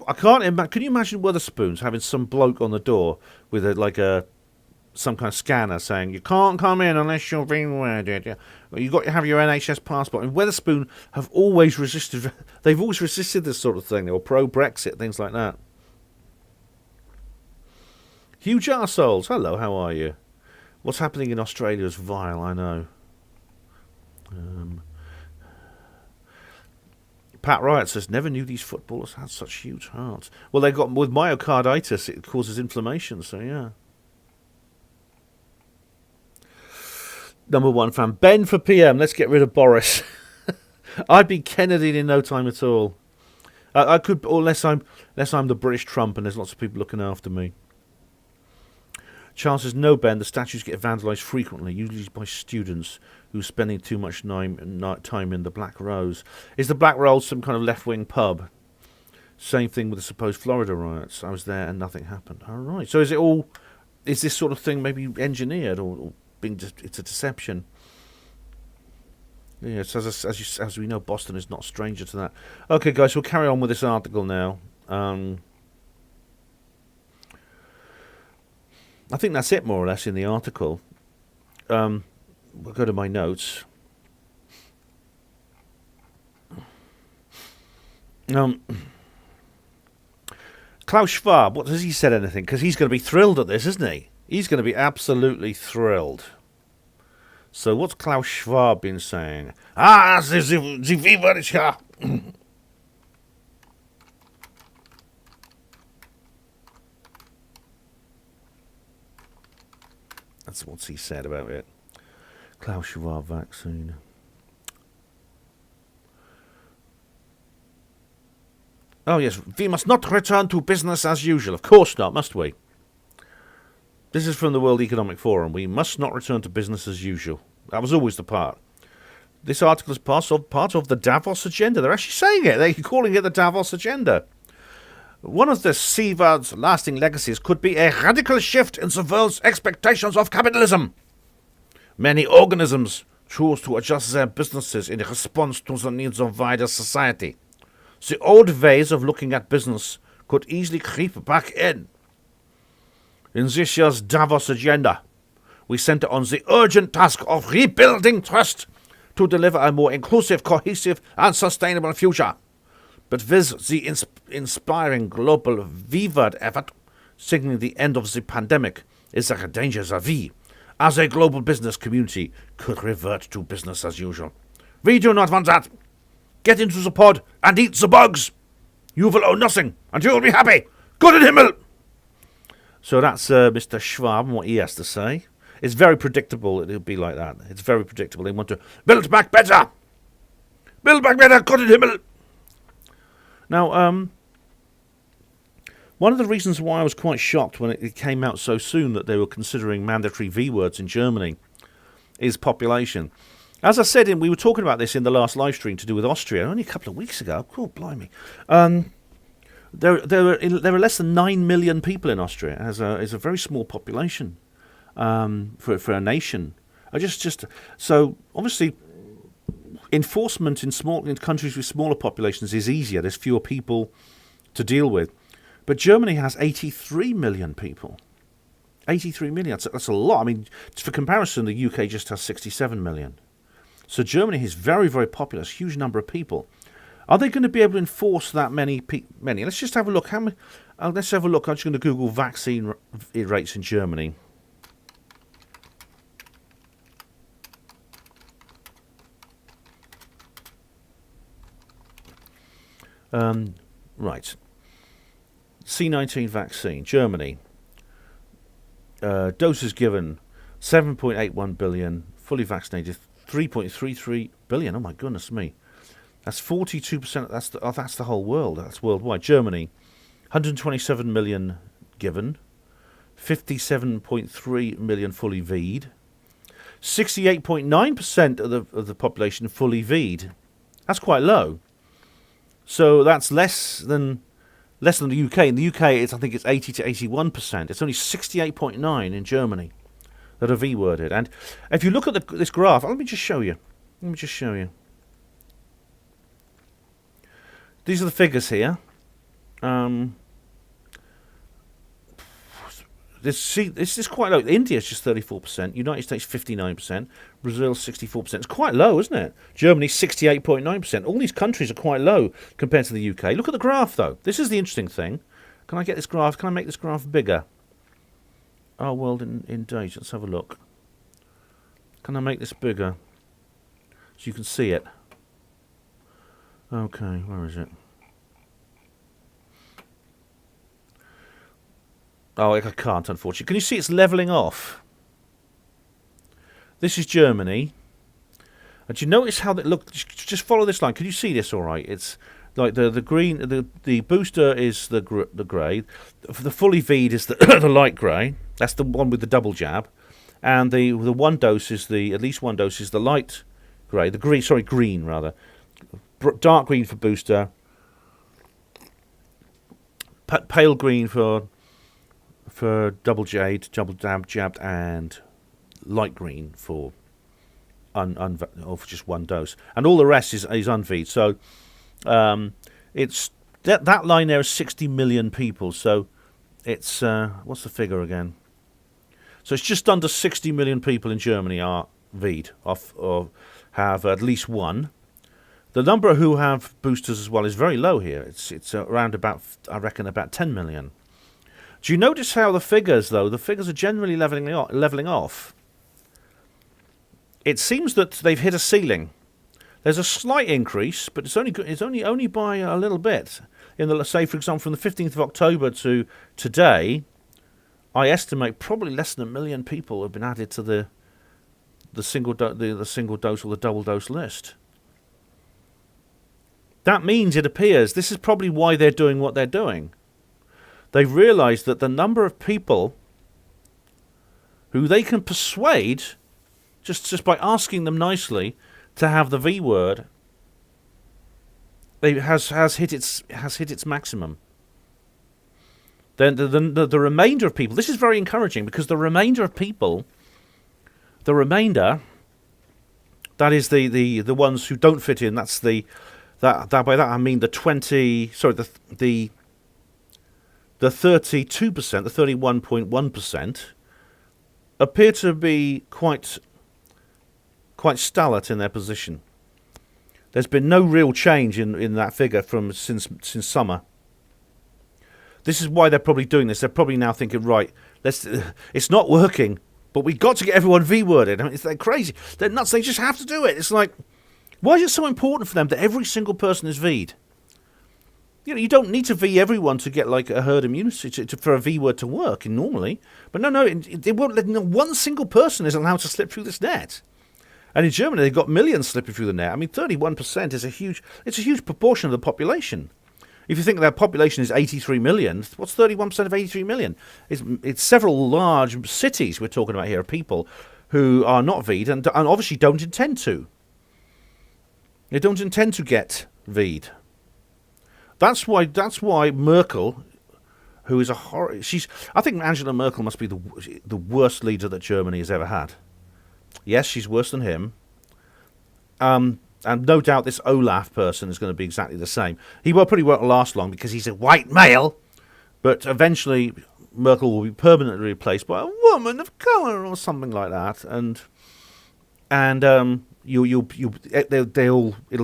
I can't imagine. Can you imagine Weatherspoons having some bloke on the door with some kind of scanner saying you can't come in unless you're being worded. You've got to have your NHS passport. And Weatherspoon have always resisted. They've always resisted this sort of thing. They were pro-Brexit, things like that. Huge arseholes. Hello, how are you? What's happening in Australia is vile, I know. Pat Riot says, never knew these footballers had such huge hearts. Well, they got with myocarditis, it causes inflammation, so yeah. Number one fan, Ben for PM. Let's get rid of Boris. I'd be Kennedy in no time at all. I could, unless I'm the British Trump, and there's lots of people looking after me. Charles says, no, Ben, the statues get vandalised frequently, usually by students who are spending too much time in the Black Rose. Is the Black Rose some kind of left-wing pub? Same thing with the supposed Florida riots. I was there and nothing happened. All right. So is this sort of thing maybe engineered or being it's a deception? Yes, as we know, Boston is not a stranger to that. Okay, guys, we'll carry on with this article now. I think that's it, more or less, in the article. We'll go to my notes. Klaus Schwab, what has he said anything? Because he's going to be thrilled at this, isn't he? He's going to be absolutely thrilled. So what's Klaus Schwab been saying? The fever is here. That's what he said about it. Klaus Schwab vaccine. Oh yes, we must not return to business as usual. Of course not, must we? This is from the World Economic Forum. We must not return to business as usual. That was always the part. This article is part of the Davos agenda. They're actually saying it. They're calling it the Davos agenda. One of the C word's lasting legacies could be a radical shift in the world's expectations of capitalism. Many organisms choose to adjust their businesses in response to the needs of wider society. The old ways of looking at business could easily creep back in. In this year's Davos agenda, we center on the urgent task of rebuilding trust to deliver a more inclusive, cohesive, and sustainable future. But with the inspiring global V-word effort signaling the end of the pandemic, is there a danger that we, as a global business community, could revert to business as usual? We do not want that. Get into the pod and eat the bugs. You will owe nothing, and you will be happy. Good in Himmel! So that's Mr. Schwab and what he has to say. It's very predictable. It'll be like that. It's very predictable. They want to build back better. Build back better. Good in Himmel! Now, one of the reasons why I was quite shocked when it came out so soon that they were considering mandatory V-words in Germany is population. As I said, we were talking about this in the last live stream to do with Austria, only a couple of weeks ago. Oh, blimey. There are less than 9 million people in Austria. It has a very small population for a nation. So, obviously, enforcement in countries with smaller populations is easier. There's fewer people to deal with. But Germany has 83 million people. 83 million, that's a lot. I mean, for comparison, the UK just has 67 million. So Germany is very, very populous, huge number of people. Are they going to be able to enforce that many? Let's just have a look. Let's have a look. I'm just going to Google vaccine rates in Germany. Right. C19 vaccine, Germany. Doses given, 7.81 billion. Fully vaccinated, 3.33 billion. Oh my goodness me. That's 42%. That's the whole world. That's worldwide. Germany, 127 million given, 57.3 million fully V'd, 68.9% of the population fully V'd. That's quite low. So that's less than the UK. In the UK, I think it's 80 to 81%. It's only 68.9 in Germany that are V-worded. And if you look at this graph, let me just show you. These are the figures here. This is quite low. India's just 34%. United States 59%. Brazil 64%. It's quite low, isn't it? Germany 68.9%. All these countries are quite low compared to the UK. Look at the graph, though. This is the interesting thing. Can I get this graph? Can I make this graph bigger? Our world in days. Let's have a look. Can I make this bigger so you can see it? Okay, where is it? Oh, I can't, unfortunately. Can you see it's levelling off? This is Germany. And do you notice how that look? Just follow this line. Can you see this all right? It's like the green, the booster is the grey. The fully V'd is the, the light grey. That's the one with the double jab. And the one dose is at least one dose is the light grey, green rather. Dark green for booster. Pale green for double jabbed, and light green for for just one dose, and all the rest is unV'd. So it's that line there is 60 million people. So it's what's the figure again? So it's just under 60 million people in Germany are V'd or have at least one. The number who have boosters as well is very low here. It's around about, I reckon, about 10 million. Do you notice how the figures, though? The figures are generally leveling off. It seems that they've hit a ceiling. There's a slight increase, but it's only by a little bit. Say, for example, from the 15th of October to today, I estimate probably less than 1 million people have been added to the single dose or the double dose list. That means, it appears, this is probably why they're doing what they're doing. They've realised that the number of people who they can persuade just by asking them nicely to have the V word has hit its maximum. Then the remainder of people, this is very encouraging, because the remainder of people, that is the ones who don't fit in, that's by that I mean the 32%, the 31.1%, appear to be quite stalwart in their position. There's been no real change in that figure since summer. This is why they're probably doing this. They're probably now thinking, right, it's not working, but we've got to get everyone V-worded. I mean, they're crazy. They're nuts. They just have to do it. It's like, why is it so important for them that every single person is V'd? You don't need to V everyone to get like a herd immunity for a V word to work normally. But no, it won't let one single person is allowed to slip through this net. And in Germany, they've got millions slipping through the net. I mean, 31% is a huge proportion of the population. If you think their population is 83 million, what's 31% of 83 million? It's several large cities we're talking about here of people who are not V'd and obviously don't intend to. They don't intend to get V'd. That's why Merkel, who is I think Angela Merkel must be the worst leader that Germany has ever had. Yes, she's worse than him. And no doubt this Olaf person is going to be exactly the same. He probably won't last long because he's a white male, but eventually Merkel will be permanently replaced by a woman of colour or something like that, and it'll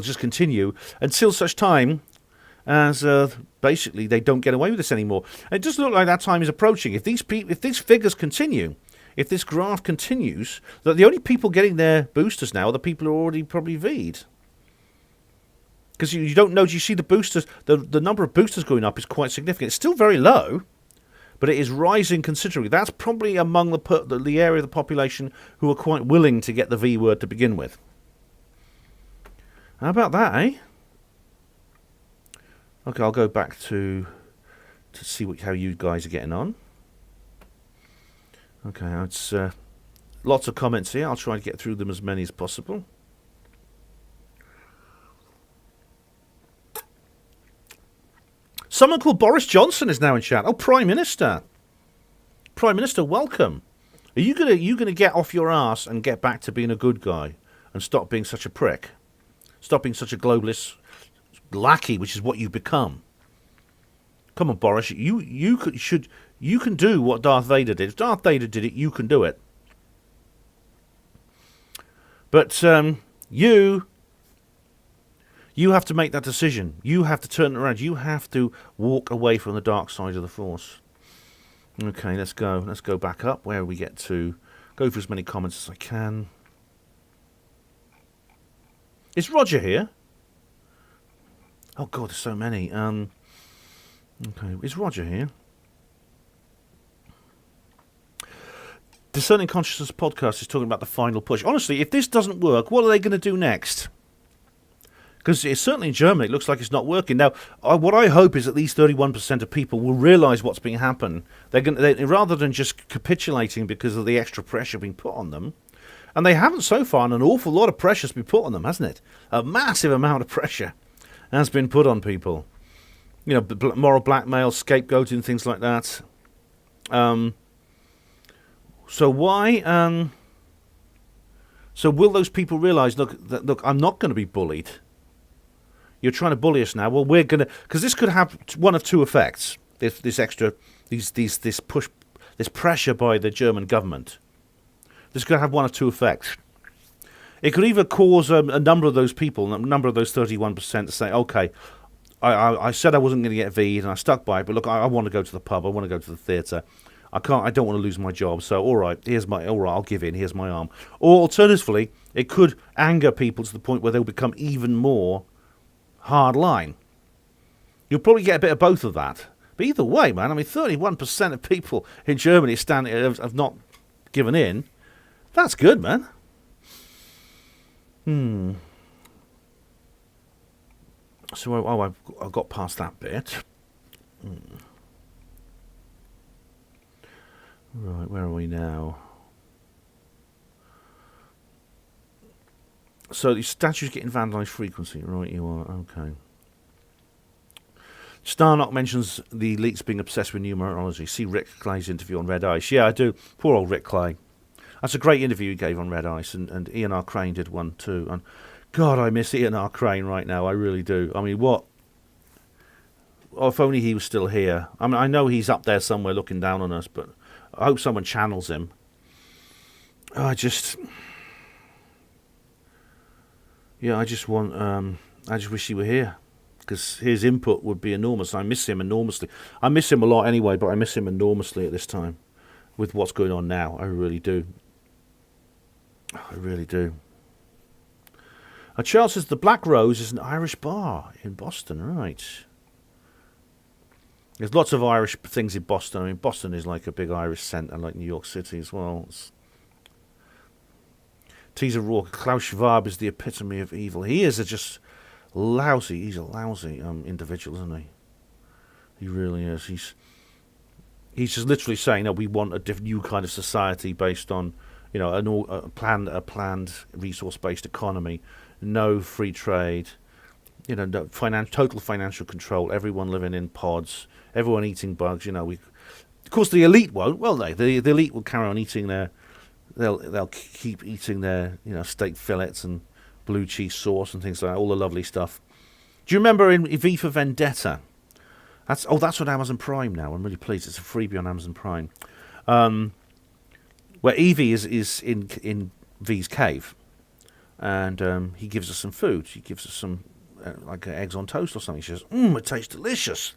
just continue until such time as basically they don't get away with this anymore. And it does look like that time is approaching. If these figures continue, if this graph continues, that the only people getting their boosters now are the people who are already probably V'd. Because you don't know, do you see the boosters, the number of boosters going up is quite significant. It's still very low, but it is rising considerably. That's probably among the area of the population who are quite willing to get the V word to begin with. How about that, eh? Okay, I'll go back to see how you guys are getting on. Okay, it's lots of comments here. I'll try to get through them as many as possible. Someone called Boris Johnson is now in chat. Oh, Prime Minister. Prime Minister, welcome. Are you gonna get off your ass and get back to being a good guy and stop being such a prick? Stop being such a globalist lackey, which is what you've become. Come on, Boris. You can do what Darth Vader did. If Darth Vader did it, you can do it. But you have to make that decision. You have to turn it around. You have to walk away from the dark side of the Force. Okay, let's go. Let's go back up where we get to go for as many comments as I can. Is Roger here? Oh God, there's so many. Okay, is Roger here? Discerning Consciousness podcast is talking about the final push. Honestly, if this doesn't work, what are they going to do next? Because certainly in Germany, it looks like it's not working. Now, what I hope is that these 31% of people will realise what's being happened. Rather than just capitulating because of the extra pressure being put on them, and they haven't so far, and an awful lot of pressure's been put on them, hasn't it? A massive amount of pressure has been put on people. Moral blackmail, scapegoating, things like that. So why? So will those people realise? Look, I'm not going to be bullied. You're trying to bully us now. Well, we're going to, because this could have one of two effects. This pressure by the German government. This could have one of two effects. It could either cause a number of those people, a number of those 31% to say, okay, I said I wasn't going to get V'd and I stuck by it, but look, I want to go to the pub, I want to go to the theatre. I don't want to lose my job, so all right, I'll give in, here's my arm. Or alternatively, it could anger people to the point where they'll become even more hard line. You'll probably get a bit of both of that. But either way, man, 31% of people in Germany have not given in. That's good, man. So, I got past that bit. Right, where are we now? So the statue's getting vandalised frequency. Right, you are. Okay. Starnock mentions the elites being obsessed with numerology. See Rick Clay's interview on Red Ice. Yeah, I do. Poor old Rick Clay. That's a great interview he gave on Red Ice, and Ian R. Crane did one too. And God, I miss Ian R. Crane right now. I really do. What? Oh, if only he was still here. I know he's up there somewhere looking down on us, but I hope someone channels him. I just wish he were here, because his input would be enormous. I miss him enormously. I miss him a lot anyway, but I miss him enormously at this time with what's going on now. I really do. Charles says the Black Rose is an Irish bar in Boston, right? There's lots of Irish things in Boston. Boston is like a big Irish centre, like New York City as well. Teaser Rourke, Klaus Schwab is the epitome of evil. He is just lousy. He's a lousy individual, isn't he? He really is. He's just literally saying that we want a new kind of society based on, a planned resource-based economy, no free trade, no total financial control, everyone living in pods, everyone eating bugs. Of course, the elite won't, will they? The elite will carry on eating their. They'll keep eating their steak fillets and blue cheese sauce and things like that, all the lovely stuff. Do you remember in V for Vendetta? That's on Amazon Prime now. I'm really pleased. It's a freebie on Amazon Prime. Where Evie is in V's cave, and he gives us some food. He gives us some like eggs on toast or something. She says, it tastes delicious.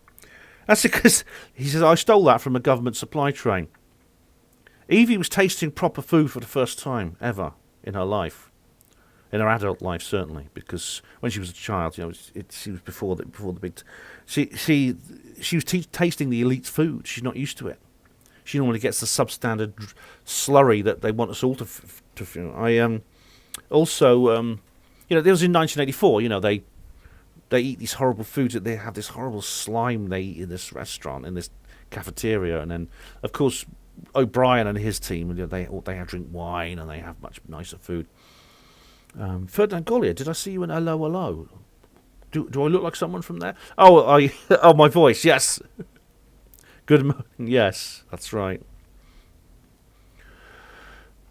That's because he says, I stole that from a government supply train. Evie was tasting proper food for the first time ever in her life, in her adult life certainly, because when she was a child, she was before the big. She was tasting the elite food. She's not used to it. She normally gets the substandard slurry that they want us all to. Also, there was in 1984. They eat these horrible foods. That they have this horrible slime they eat in this restaurant, in this cafeteria, and then of course O'Brien and his team, they drink wine and they have much nicer food. Ferdinand Gollier, did I see you in Hello Hello? Do I look like someone from there? Oh, my voice, yes. Good morning, yes, that's right.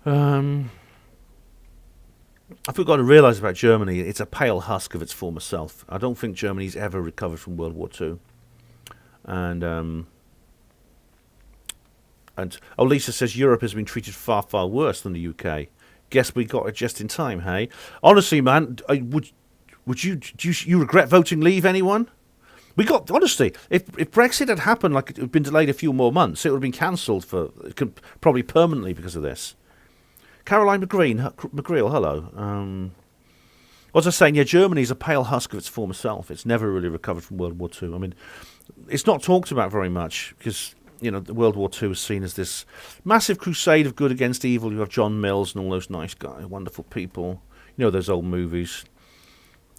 I forgot to realise about Germany, it's a pale husk of its former self. I don't think Germany's ever recovered from World War II. And Lisa says Europe has been treated far, far worse than the UK. Guess we got it just in time, hey? Honestly, man, would you regret voting leave, anyone? Honestly, if Brexit had happened like it had been delayed a few more months, it would have been cancelled probably permanently because of this. Caroline McGreal, hello. What was I saying? Yeah, Germany's a pale husk of its former self. It's never really recovered from World War II. It's not talked about very much because, the World War II is seen as this massive crusade of good against evil. You have John Mills and all those nice guys, wonderful people. Those old movies.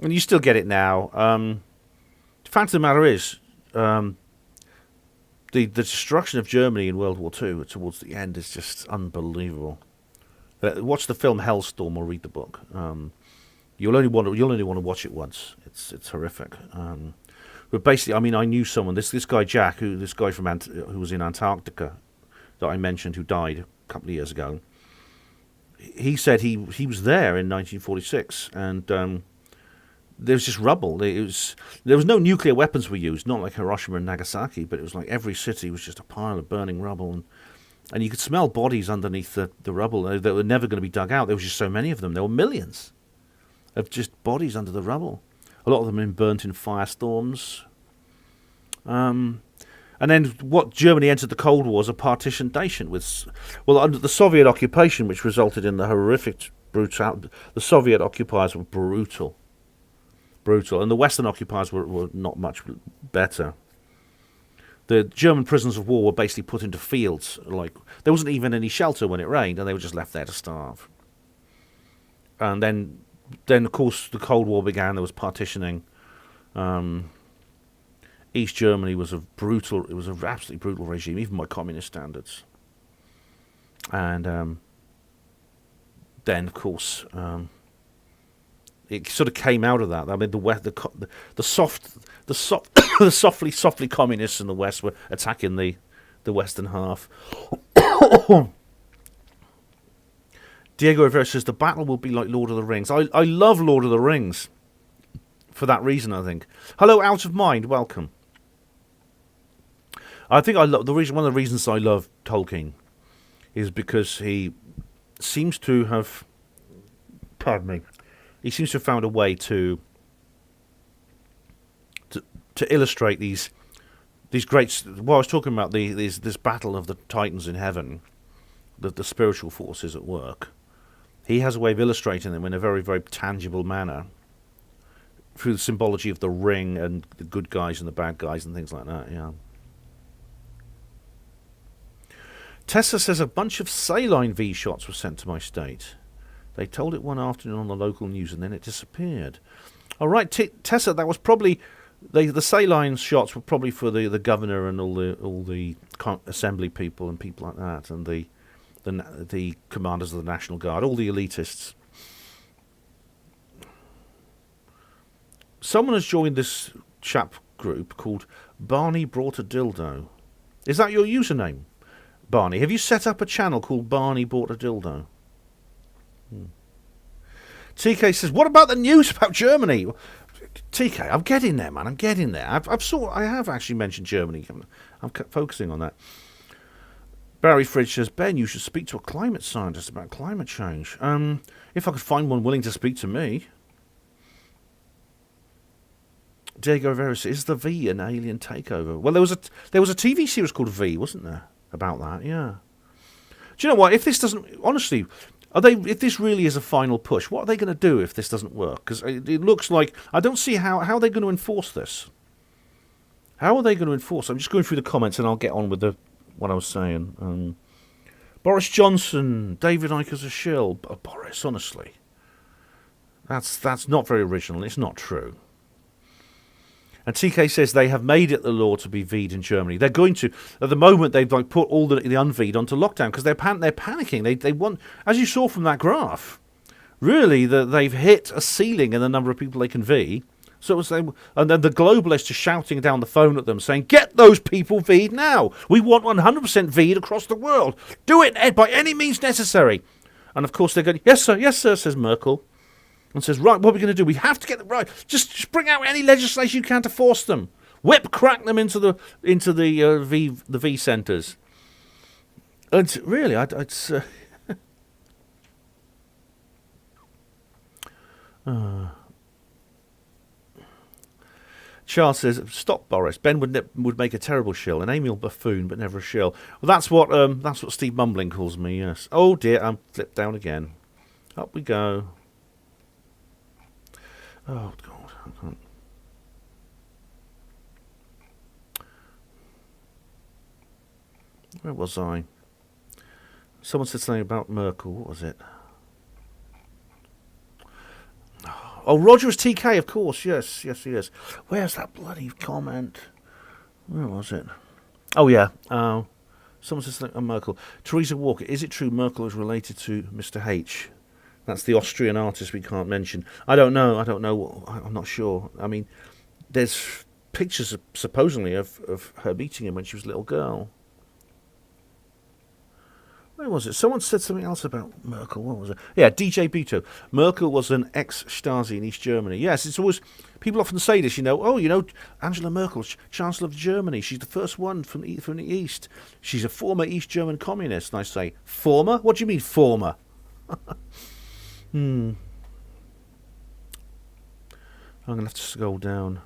And you still get it now. The fact of the matter is, the destruction of Germany in World War II towards the end is just unbelievable. Watch the film Hellstorm or read the book. You'll only want to watch it once. It's horrific. But basically, I mean, I knew someone. This guy Jack, who was in Antarctica, that I mentioned, who died a couple of years ago. He said he was there in 1946, and there was just rubble. There was no nuclear weapons were used, not like Hiroshima and Nagasaki, but it was like every city was just a pile of burning rubble, and you could smell bodies underneath the rubble that were never going to be dug out. There was just so many of them. There were millions of just bodies under the rubble. A lot of them had been burnt in firestorms. And then what Germany entered the Cold War was a partition nation under the Soviet occupation, which resulted in the horrific brutality. The Soviet occupiers were brutal, and the Western occupiers were not much better. The German prisoners of war were basically put into fields. Like there wasn't even any shelter when it rained, and they were just left there to starve. And then of course the Cold War began. There was partitioning. East Germany was an absolutely brutal regime, even by communist standards. And then, of course, it sort of came out of that. I mean, the softly communists in the West were attacking the Western half. Diego Rivera says the battle will be like Lord of the Rings. I love Lord of the Rings for that reason, I think. Hello, Out of Mind, welcome. I think one of the reasons I love Tolkien is because he seems to have, he seems to have found a way to illustrate these great. Well, I was talking about this battle of the Titans in heaven, the spiritual forces at work. He has a way of illustrating them in a very, very tangible manner through the symbology of the ring and the good guys and the bad guys and things like that. Yeah. Tessa says a bunch of saline V shots were sent to my state. They told it one afternoon on the local news and then it disappeared. All right, Tessa, that was probably the saline shots were probably for the governor and all the assembly people and people like that, and the commanders of the National Guard, all the elitists. Someone has joined this chap group called Barney Brought a Dildo. Is that your username, Barney? Have you set up a channel called Barney Bought a Dildo? TK says, what about the news about Germany? TK, I'm getting there, man. I'm getting there. I have actually mentioned Germany. I'm focusing on that. Barry Fridge says, Ben, you should speak to a climate scientist about climate change. If I could find one willing to speak to me. Diego Rivera says, is the V an alien takeover? Well, there was a TV series called V, wasn't there? About that, yeah. Do you know what? If this doesn't, honestly, if this really is a final push, what are they going to do if this doesn't work? Because it looks like I don't see how are they going to enforce this. How are they going to enforce? I'm just going through the comments and I'll get on with what I was saying. Boris Johnson, David Icke as a shill. Boris, honestly, that's not very original. It's not true. And TK says they have made it the law to be V'd in Germany. They're going to. At the moment, they've put all the un-V'd onto lockdown because they're panicking. They want, as you saw from that graph, really they've hit a ceiling in the number of people they can V. So it was, and then the globalists are shouting down the phone at them, saying, "Get those people V'd now. We want 100% V'd across the world. Do it, Ed, by any means necessary." And of course they're going, "Yes, sir," says Merkel. And says, right, what are we going to do? We have to get them right. Just bring out any legislation you can to force them. Crack them into the V centres. And really, it's Charles says, stop, Boris. Ben would make a terrible shill, an amiable buffoon, but never a shill. Well, that's what Steve Mumbling calls me. Yes. Oh dear, I'm flipped down again. Up we go. Oh, God, I can't. Where was I? Someone said something about Merkel. What was it? Oh, Roger is TK, of course. Yes, yes, he is. Where's that bloody comment? Where was it? Oh, yeah. Someone says Merkel. Theresa Walker. Is it true Merkel is related to Mr. H? That's the Austrian artist we can't mention. I don't know. I'm not sure. I mean, there's pictures supposedly of her meeting him when she was a little girl. Where was it? Someone said something else about Merkel. What was it? Yeah, DJ Bito. Merkel was an ex-Stasi in East Germany. Yes, it's always... People often say this, Angela Merkel, Chancellor of Germany. She's the first one from the East. She's a former East German communist. And I say, former? What do you mean, former? I'm going to have to scroll down.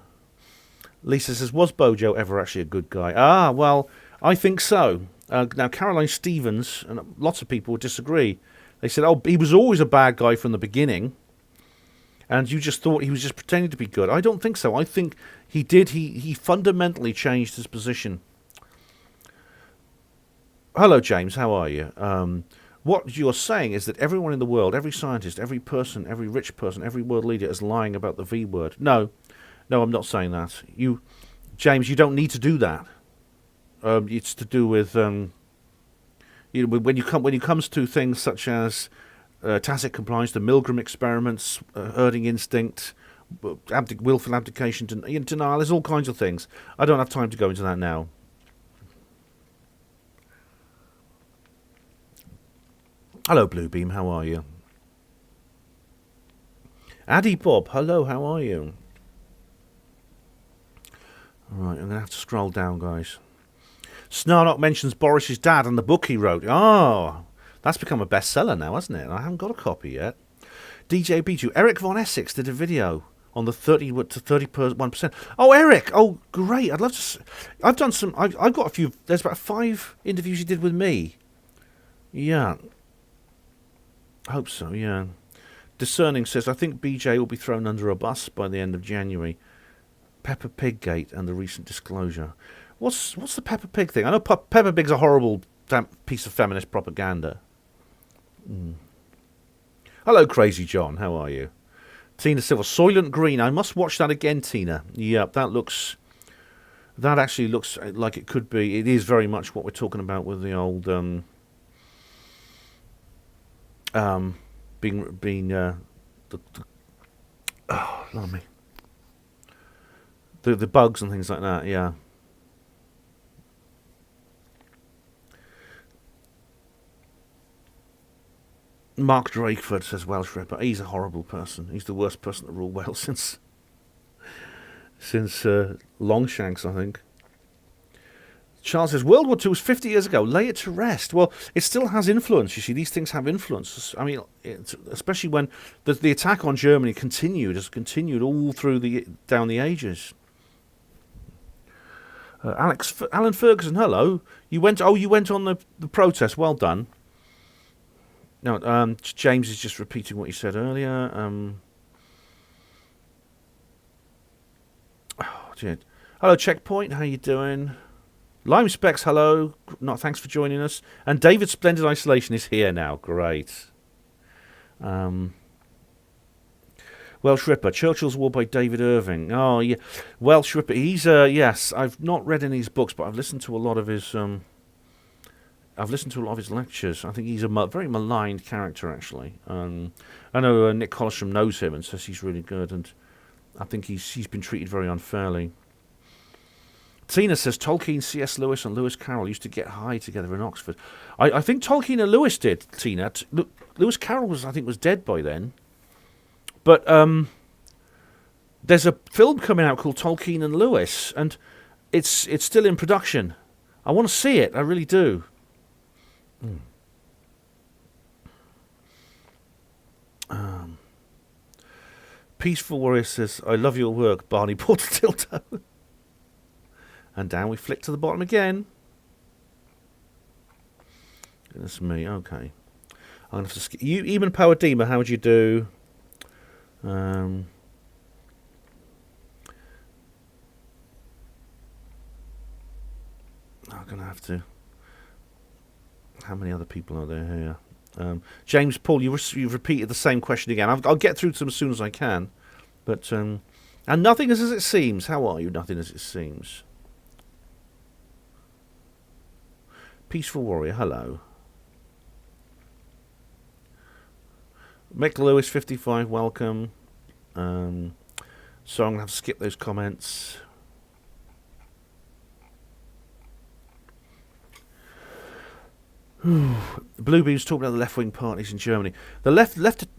Lisa says, was Bojo ever actually a good guy? Ah, well, I think so. Now, Caroline Stevens, and lots of people would disagree. They said, he was always a bad guy from the beginning, and you just thought he was just pretending to be good. I don't think so. I think he fundamentally changed his position. Hello, James, how are you? What you're saying is that everyone in the world, every scientist, every person, every rich person, every world leader is lying about the V word. No, I'm not saying that. James, you don't need to do that. It's to do with when it comes to things such as tacit compliance, the Milgram experiments, herding instinct, willful abdication, denial. There's all kinds of things. I don't have time to go into that now. Hello, Bluebeam. How are you? Addy Bob. Hello. How are you? All right, I'm gonna have to scroll down, guys. Snarnock mentions Boris's dad and the book he wrote. Oh, that's become a bestseller now, hasn't it? I haven't got a copy yet. DJ B2. Eric Von Essex did a video on the 30 to 31%. Oh, Eric! Oh, great! I'd love to. I've done some. I've got a few. There's about 5 interviews he did with me. Yeah. I hope so. Yeah. Discerning says, I think BJ will be thrown under a bus by the end of January. Peppa Pig Gate and the recent disclosure. What's the Peppa Pig thing? I know Peppa Pig's a horrible piece of feminist propaganda. Hello, Crazy John. How are you? Tina Silver, Soylent Green. I must watch that again, Tina. Yep, that actually looks like it could be. It is very much what we're talking about with the old the bugs and things like that. Yeah. Mark Drakeford says Welsh Ripper. He's a horrible person. He's the worst person to rule Wales since Longshanks, I think. Charles says World War II was 50 years ago. Lay it to rest. Well, it still has influence. You see, these things have influence. I mean, especially when the attack on Germany has continued all through down the ages. Alan Ferguson, hello. You went on the protest. Well done. No, James is just repeating what you said earlier. Hello, Checkpoint. How you doing? Lime Specs, hello. Thanks for joining us. And David Splendid Isolation is here now. Great. Welsh Ripper, Churchill's War by David Irving. Oh, yeah. Welsh Ripper. He's, yes, I've not read any of his books, but I've listened to a lot of his... lectures. I think he's a very maligned character, actually. I know Nick Colostrom knows him and says he's really good, and I think he's been treated very unfairly. Tina says Tolkien, C.S. Lewis, and Lewis Carroll used to get high together in Oxford. I think Tolkien and Lewis did, Tina. Lewis Carroll was dead by then. But there's a film coming out called Tolkien and Lewis, and it's still in production. I want to see it. I really do. Peaceful Warrior says, I love your work, Barney Portatildo. And down we flick to the bottom again. Goodness me, okay. I'm going to have to you, Eben Power Dema, how would you do? I'm going to have to... How many other people are there here? James Paul, you've repeated the same question again. I'll get through to them as soon as I can. But and nothing is as it seems. How are you? Nothing as it seems. Peaceful Warrior, hello. Mick Lewis 55, welcome. So I'm gonna have to skip those comments. Bluebeam's talking about the left-wing parties in Germany. The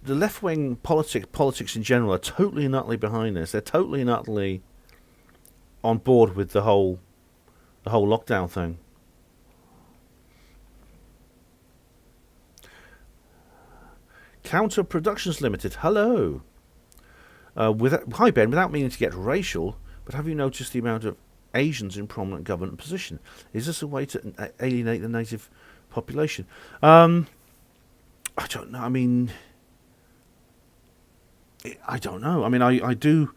left-wing politics in general are totally and utterly behind this. They're totally and utterly on board with the whole lockdown thing. Counter Productions Limited, hello. Hi Ben, without meaning to get racial, but have you noticed the amount of Asians in prominent government position? Is this a way to alienate the native population? I don't know. I mean, I don't know. I mean, I do.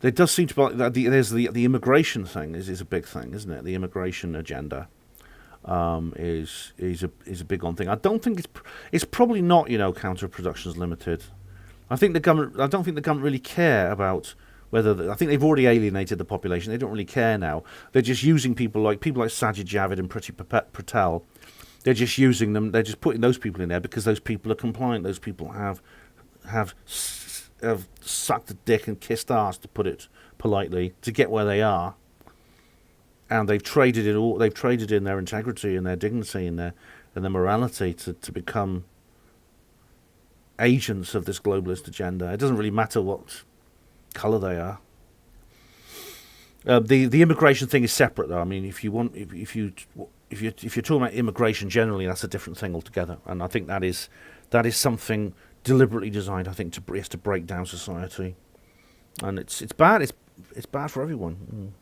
There does seem to be there's the immigration thing is a big thing, isn't it? The immigration agenda is a big on thing. I don't think it's probably not, Counter Productions Limited. I don't think the government really care about whether I think they've already alienated the population. They don't really care now. They're just using people like Sajid Javid and Priti Patel. They're just using them. They're just putting those people in there because those people are compliant. Those people have sucked a dick and kissed ass, to put it politely, to get where they are. And they've traded it all. They've traded in their integrity and their dignity and their morality to become agents of this globalist agenda. It doesn't really matter what colour they are. The immigration thing is separate, though. I mean, if you're talking about immigration generally, that's a different thing altogether. And I think that is something deliberately designed, I think, to break down society. And it's bad. It's bad for everyone.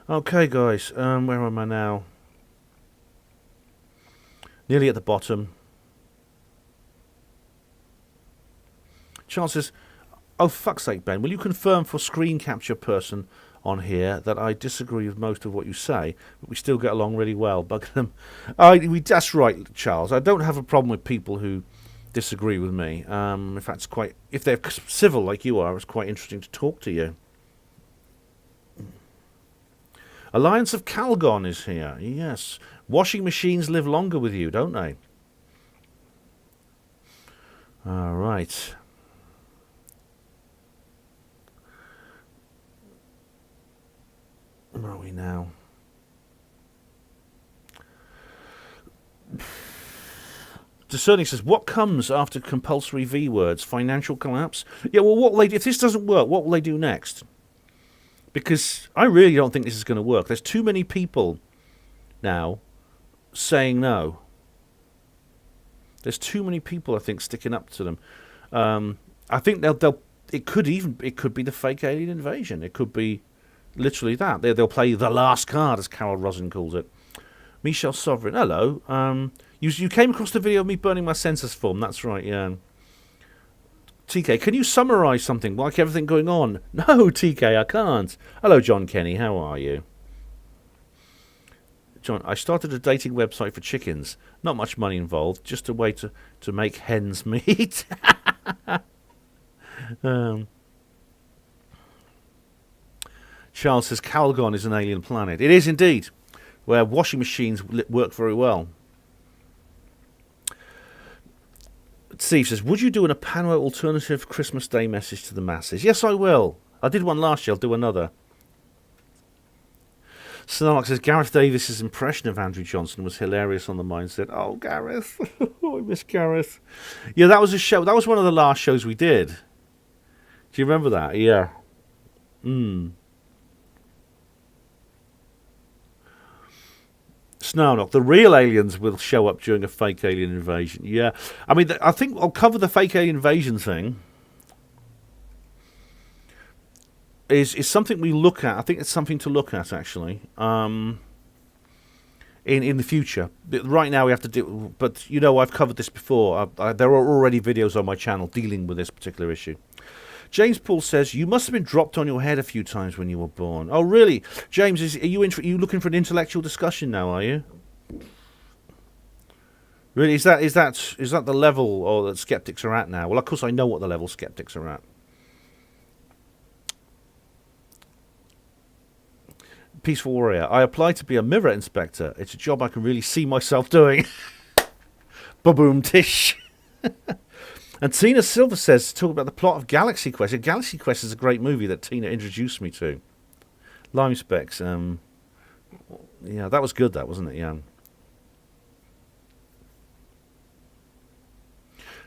Okay, guys. Where am I now? Nearly at the bottom. Charles says, "Oh, fuck's sake, Ben, will you confirm for screen capture person on here that I disagree with most of what you say, but we still get along really well?" Bug them. That's right, Charles. I don't have a problem with people who disagree with me. In fact, if they're civil like you are, it's quite interesting to talk to you. Alliance of Calgon is here. Yes. Washing machines live longer with you, don't they? All right. Where are we now? Discerning says, what comes after compulsory V words? Financial collapse? Yeah, well, if this doesn't work, what will they do next? Because I really don't think this is going to work. There's too many people now saying no. There's too many people, I think, sticking up to them. I think it could be the fake alien invasion. It could be literally that. They'll play the last card, as Carol Rosin calls it. Michelle Sovereign, hello. You came across the video of me burning my census form. That's right, yeah. TK, can you summarise something like everything going on? No, TK, I can't. Hello, John Kenny. How are you? John, I started a dating website for chickens. Not much money involved. Just a way to make hens meet. Charles says Calgon is an alien planet. It is indeed, where washing machines work very well. Steve says, would you do a Pano alternative Christmas Day message to the masses? Yes, I will. I did one last year. I'll do another. Snark says, Gareth Davis's impression of Andrew Johnson was hilarious on the Mindset. Oh, Gareth. I miss Gareth. Yeah, that was a show. That was one of the last shows we did. Do you remember that? Yeah. Snarnock, the real aliens will show up during a fake alien invasion. Yeah. I mean, I think I'll cover the fake alien invasion thing. Is something we look at. I think it's something to look at, actually, in the future. Right now we have to do... But, I've covered this before. There are already videos on my channel dealing with this particular issue. James Paul says, you must have been dropped on your head a few times when you were born. Oh, really? James, are you looking for an intellectual discussion now, are you? Really, is that the level or that skeptics are at now? Well, of course, I know what the level skeptics are at. Peaceful Warrior. I applied to be a mirror inspector. It's a job I can really see myself doing. Ba-boom tish. And Tina Silver says, talk about the plot of Galaxy Quest. Galaxy Quest is a great movie that Tina introduced me to. Lime Specs. Yeah, that was good, that, wasn't it? Yeah.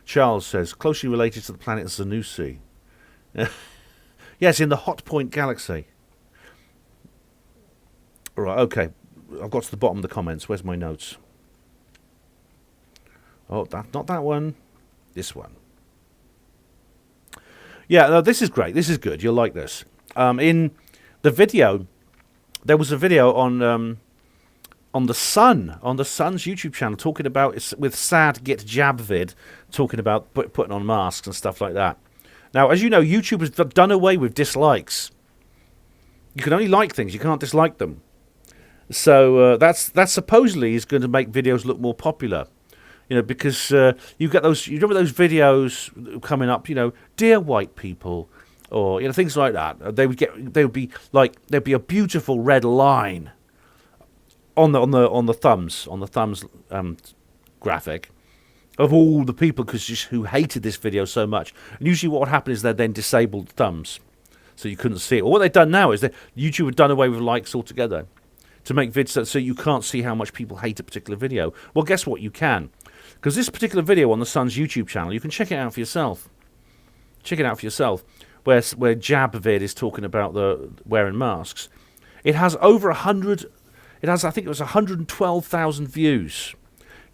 Charles says, closely related to the planet Zanussi. Yes, in the Hot Point Galaxy. Right, okay. I've got to the bottom of the comments. Where's my notes? Oh, not that one. This one. Yeah, no, this is great. This is good. You'll like this. In the video, there was a video on the Sun's YouTube channel talking about it's with Sad Get Jab vid, talking about putting on masks and stuff like that. Now, as you know, YouTube has done away with dislikes. You can only like things; you can't dislike them. So that supposedly is going to make videos look more popular. You know, because you get those. You remember those videos coming up? You know, dear white people, or things like that. There'd be a beautiful red line on the thumbs graphic of all the people who hated this video so much. And usually, what would happen is they'd then disabled thumbs, so you couldn't see it. Or what they've done now is that YouTube had done away with likes altogether to make vids so you can't see how much people hate a particular video. Well, guess what? You can. Because this particular video on the Sun's YouTube channel, you can check it out for yourself. Check it out for yourself. Where Jabvid is talking about the wearing masks. It has over 100. It has, I think it was 112,000 views.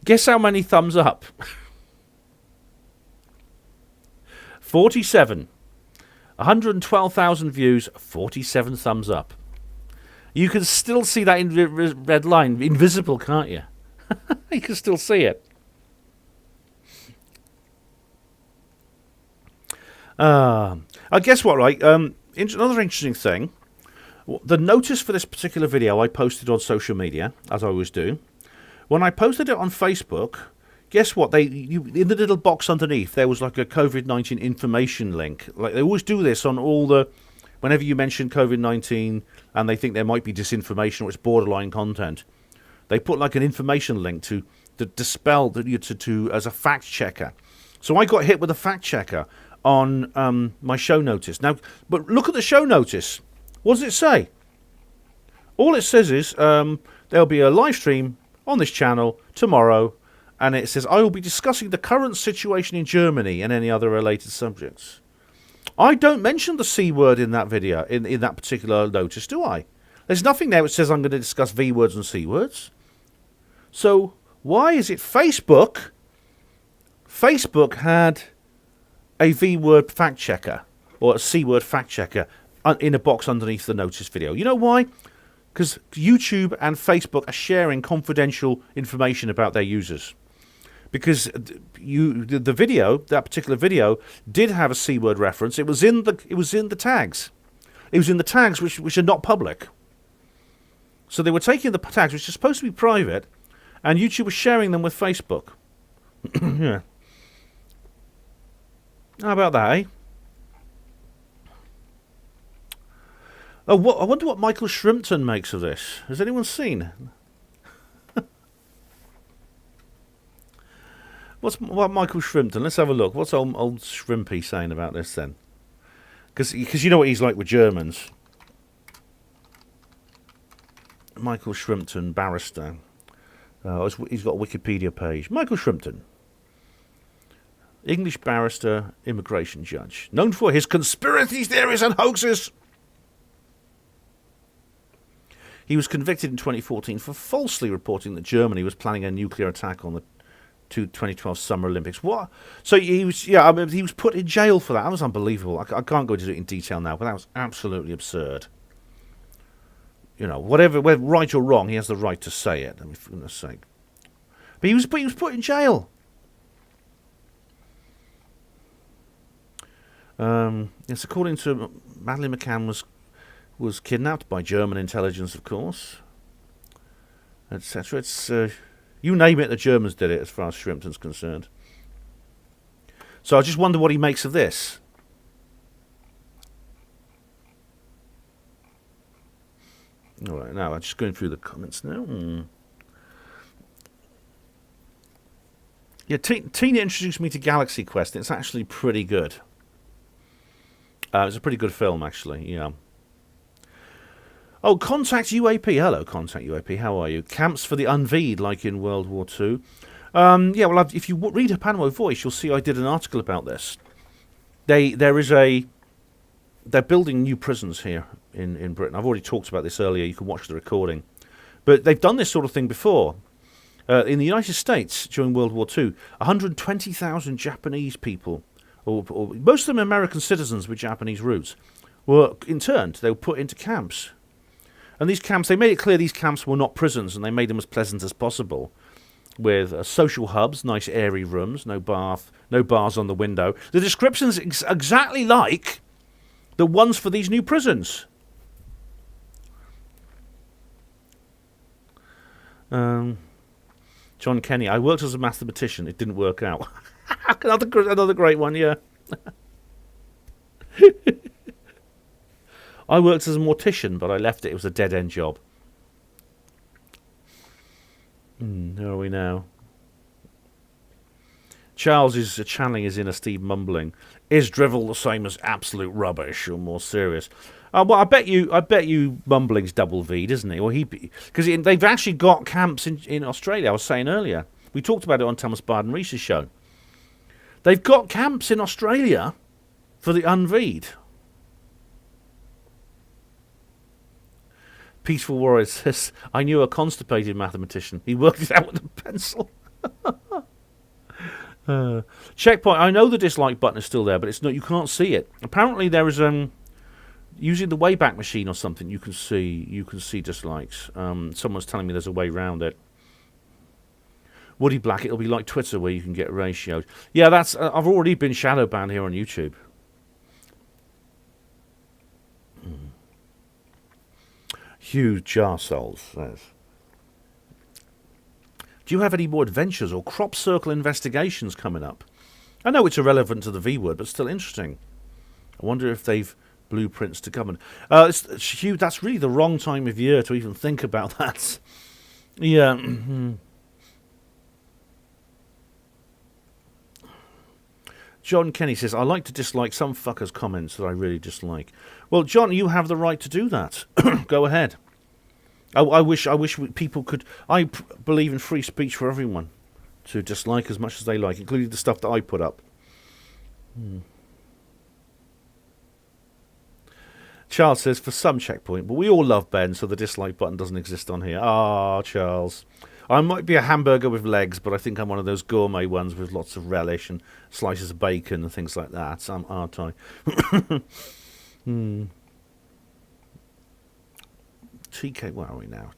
Guess how many thumbs up? 47. 112,000 views, 47 thumbs up. You can still see that red line, invisible, can't you? You can still see it. I guess what, right? Another interesting thing. The notice for this particular video I posted on social media, as I always do. When I posted it on Facebook, guess what? In the little box underneath, there was like a COVID-19 information link. Like they always do this on all the... Whenever you mention COVID-19 and they think there might be disinformation or it's borderline content, they put like an information link to dispel to as a fact checker. So I got hit with a fact checker on my show notice. Now, but look at the show notice. What does it say? All it says is there'll be a live stream on this channel tomorrow, and it says I will be discussing the current situation in Germany and any other related subjects. I don't mention the C word in that video, in that particular notice, do I? There's nothing there that says I'm going to discuss V words and C words. So why is it Facebook? Facebook had a V word fact checker or a C word fact checker in a box underneath the notice video. You know why? Because YouTube and Facebook are sharing confidential information about their users. Because the video, that particular video, did have a C word reference. It was in the tags. It was in the tags which are not public. So they were taking the tags which are supposed to be private, and YouTube was sharing them with Facebook. Yeah. How about that, eh? Oh, I wonder what Michael Shrimpton makes of this. Has anyone seen? What Michael Shrimpton? Let's have a look. What's old Shrimpy saying about this then? Because you know what he's like with Germans. Michael Shrimpton, barrister. He's got a Wikipedia page. Michael Shrimpton. English barrister, immigration judge. Known for his conspiracy theories and hoaxes. He was convicted in 2014 for falsely reporting that Germany was planning a nuclear attack on the 2012 Summer Olympics. What? So he was, yeah, I mean, he was put in jail for that. That was unbelievable. I can't go into it in detail now, but that was absolutely absurd. You know, whether right or wrong, he has the right to say it. I mean, for goodness sake. But he was put in jail. Yes, according to Madeleine McCann was kidnapped by German intelligence, of course, etc. It's You name it, the Germans did it, as far as Shrimpton's concerned. So I just wonder what he makes of this. All right, now I'm just going through the comments now. Yeah, Tina introduced me to Galaxy Quest. It's actually pretty good. It's a pretty good film, actually, yeah. Oh, Contact UAP. Hello, Contact UAP. How are you? Camps for the Unveed, like in World War II. Yeah, well, if you read Hapano Voice, you'll see I did an article about this. They're building new prisons here in Britain. I've already talked about this earlier. You can watch the recording. But they've done this sort of thing before. In the United States, during World War II, 120,000 Japanese people, or most of them American citizens with Japanese roots, were interned. They were put into camps. And these camps, they made it clear these camps were not prisons, and they made them as pleasant as possible, with social hubs, nice airy rooms, no bath, no bars on the window. The description's exactly like the ones for these new prisons. John Kenny, I worked as a mathematician. It didn't work out. Another great one, yeah. I worked as a mortician, but I left it. It was a dead-end job. Where are we now? Charles is channeling his inner Steve mumbling. Is drivel the same as absolute rubbish, or more serious? Well, I bet you mumbling's double V'd, isn't it? Or because they've actually got camps in Australia. I was saying earlier. We talked about it on Thomas Barden-Rees's show. They've got camps in Australia for the unveed. Peaceful Warrior says, I knew a constipated mathematician. He worked it out with a pencil. Checkpoint. I know the dislike button is still there, but it's not. You can't see it. Apparently, there is using the Wayback Machine or something. You can see dislikes. Someone's telling me there's a way around it. Woody Black. It'll be like Twitter where you can get ratios. Yeah, that's. I've already been shadow banned here on YouTube. Hugh Jarsoul says, do you have any more adventures or crop circle investigations coming up? I know it's irrelevant to the V word, but still interesting. I wonder if they've blueprints to come. Hugh, that's really the wrong time of year to even think about that. Yeah. John Kenny says, I like to dislike some fuckers' comments that I really dislike. Well, John, you have the right to do that. Go ahead. I wish people could. I believe in free speech for everyone to dislike as much as they like, including the stuff that I put up. Charles says, for some checkpoint, but we all love Ben, so the dislike button doesn't exist on here. Ah, Charles. I might be a hamburger with legs, but I think I'm one of those gourmet ones with lots of relish and slices of bacon and things like that. Aren't I? TK, where are we now?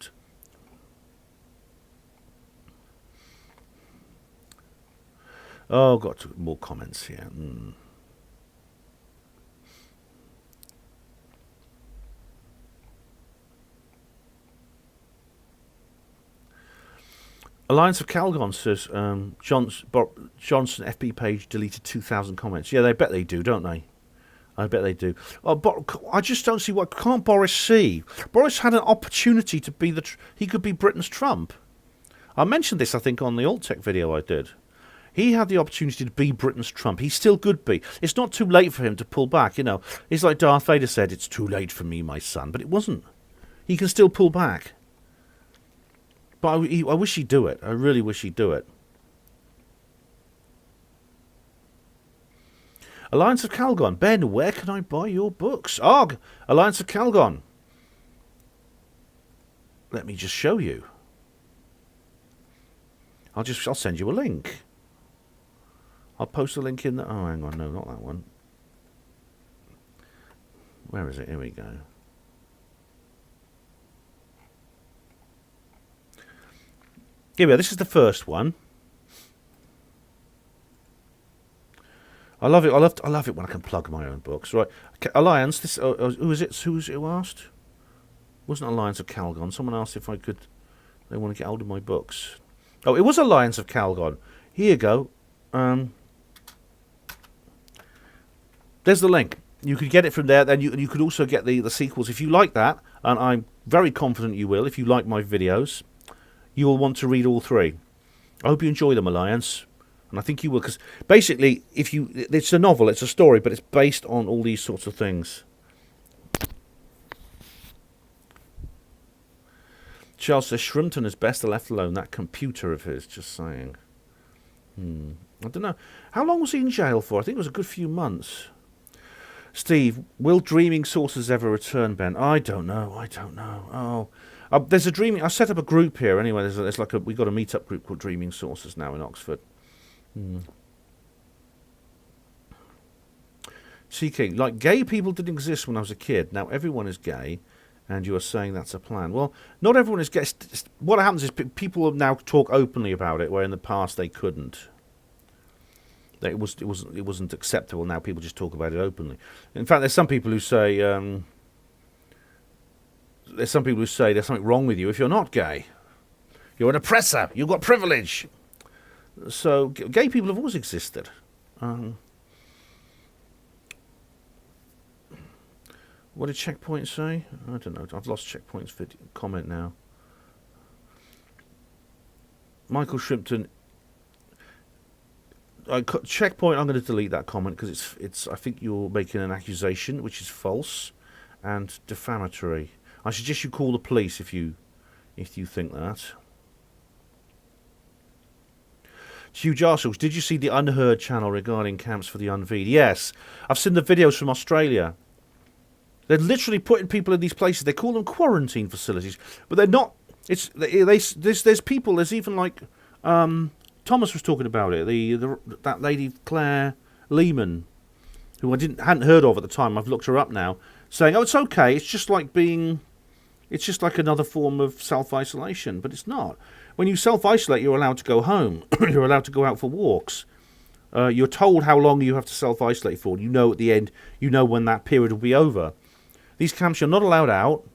Oh, got more comments here. Alliance of Calgon says, Johnson FB page deleted 2,000 comments. Yeah, they bet they do, don't they? I bet they do. I just don't see what can't Boris see. Boris had an opportunity to be he could be Britain's Trump. I mentioned this, I think, on the Alt-Tech video I did. He had the opportunity to be Britain's Trump. He still could be. It's not too late for him to pull back, you know. It's like Darth Vader said, it's too late for me, my son. But it wasn't. He can still pull back. But I wish he'd do it. I really wish he'd do it. Alliance of Calgon. Ben, where can I buy your books? Alliance of Calgon. Let me just show you. I'll send you a link. I'll post a link in the... Oh, hang on. No, not that one. Where is it? Here we go. Here we are. This is the first one. I love it. I love it when I can plug my own books. Right, Alliance. This who is it? Who asked? It wasn't Alliance of Calgon. Someone asked if I could. They want to get hold of my books. Oh, it was Alliance of Calgon. Here you go. There's the link. You could get it from there. Then you could also get the sequels if you like that. And I'm very confident you will. If you like my videos, you will want to read all three. I hope you enjoy them, Alliance. And I think you will, because basically, it's a novel, it's a story, but it's based on all these sorts of things. Charles says Shrimpton is best left alone. That computer of his, just saying. I don't know. How long was he in jail for? I think it was a good few months. Steve, will dreaming sources ever return, Ben? I don't know. Oh, there's a dreaming. I set up a group here anyway. There's like we got a meetup group called Dreaming Sources now in Oxford. CK, like gay people didn't exist when I was a kid. Now everyone is gay. And you are saying that's a plan. Well, not everyone is gay. What happens is people now talk openly about it, where in the past they couldn't. It wasn't acceptable. Now people just talk about it openly. In fact, there's some people who say there's something wrong with you if you're not gay. You're an oppressor. You've got privilege. So gay people have always existed. What did Checkpoint say? I don't know. I've lost Checkpoint's comment now. Michael Shrimpton. Checkpoint. I'm going to delete that comment because it's. I think you're making an accusation which is false and defamatory. I suggest you call the police if you think that. Hugh Jarsels, did you see the Unheard channel regarding camps for the Unveed? Yes, I've seen the videos from Australia. They're literally putting people in these places. They call them quarantine facilities, but they're not. There's people. There's even like Thomas was talking about it. That lady Claire Lehman, who I hadn't heard of at the time. I've looked her up now, saying, "Oh, it's okay. It's just like another form of self-isolation." But it's not. When you self-isolate, you're allowed to go home. You're allowed to go out for walks. You're told how long you have to self-isolate for. You know at the end. You know when that period will be over. These camps, you're not allowed out.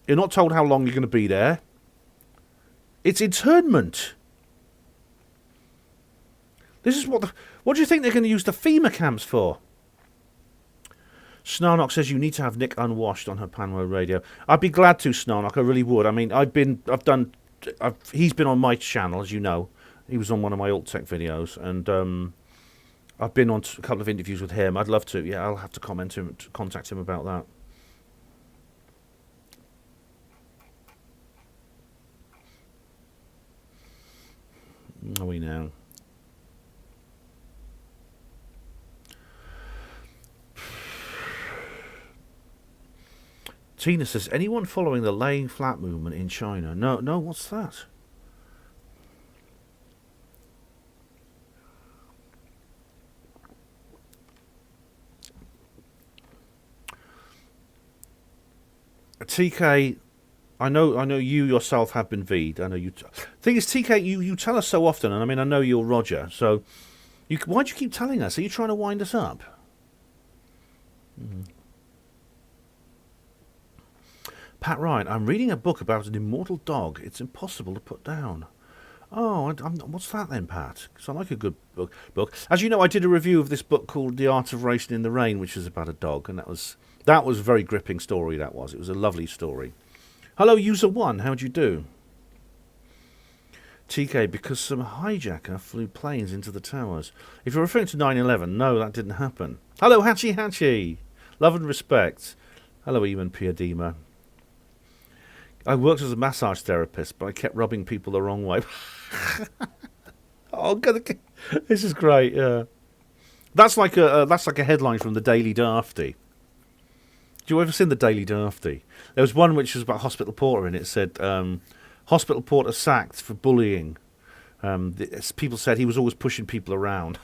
You're not told how long you're going to be there. It's internment. This is what do you think they're going to use the FEMA camps for? Snarnock says you need to have Nick unwashed on her Panwo radio. I'd be glad to, Snarnock. I really would. I mean, he's been on my channel, as you know. He was on one of my alt tech videos, and I've been on a couple of interviews with him. I'd love to. Yeah, I'll have to contact him about that. Are we now? Tina says, anyone following the laying flat movement in China? No, what's that? TK, I know you yourself have been V'd. I know you. Thing is, TK, you tell us so often, and I mean, I know you're Roger. So, why do you keep telling us? Are you trying to wind us up? Pat Ryan, I'm reading a book about an immortal dog. It's impossible to put down. Oh, what's that then, Pat? Because I like a good book. As you know, I did a review of this book called The Art of Racing in the Rain, which is about a dog, and that was a very gripping story. It was a lovely story. Hello, User One. How'd you do? TK, because some hijacker flew planes into the towers. If you're referring to 9/11, no, that didn't happen. Hello, Hatchy. Love and respect. Hello, Eamon Piedema. I worked as a massage therapist, but I kept rubbing people the wrong way. Oh, this is great. Yeah, that's like a headline from the Daily Dafty. Do you ever seen the Daily Dafty? There was one which was about Hospital Porter, and it said Hospital Porter sacked for bullying. People said he was always pushing people around.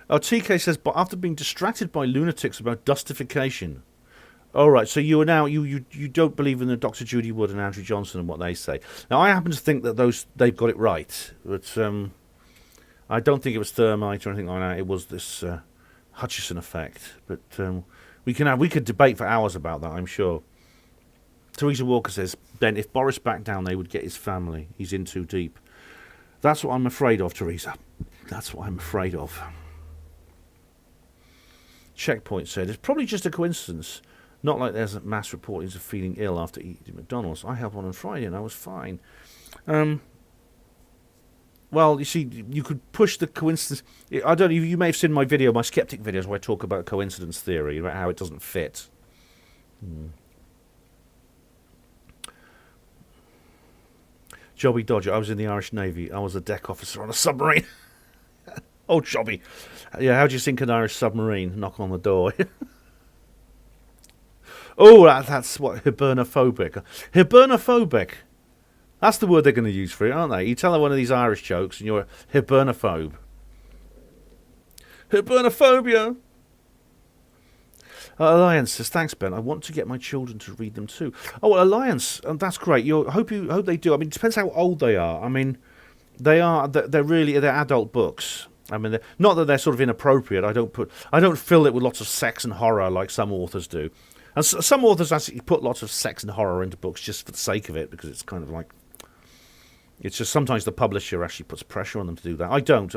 Oh, TK says, but after being distracted by lunatics about dustification. All right, so you are now you don't believe in the Dr. Judy Wood and Andrew Johnson and what they say. Now, I happen to think that they've got it right, but I don't think it was thermite or anything like that. It was this Hutchison effect. But we could debate for hours about that, I'm sure. Teresa Walker says, Ben, if Boris backed down, they would get his family. He's in too deep. That's what I'm afraid of, Teresa. That's what I'm afraid of. Checkpoint said, it's probably just a coincidence. Not like there's a mass reportings of feeling ill after eating McDonald's. I had one on Friday and I was fine. Well, you see, you could push the coincidence. I don't know, you may have seen my video, my skeptic videos, where I talk about coincidence theory, about how it doesn't fit. Jobby Dodger, I was in the Irish Navy. I was a deck officer on a submarine. Oh, Jobby. Yeah, how do you sink an Irish submarine? Knock on the door. Oh, that's what, hibernophobic. Hibernophobic. That's the word they're going to use for it, aren't they? You tell them one of these Irish jokes and you're a hibernophobe. Hibernophobia. Alliance says, thanks, Ben. I want to get my children to read them too. Oh, well, Alliance, that's great. Hope they do. I mean, it depends how old they are. I mean, they're adult books. I mean, not that they're sort of inappropriate. I don't fill it with lots of sex and horror like some authors do. And some authors actually put lots of sex and horror into books just for the sake of it, because it's kind of like, it's just sometimes the publisher actually puts pressure on them to do that. I don't.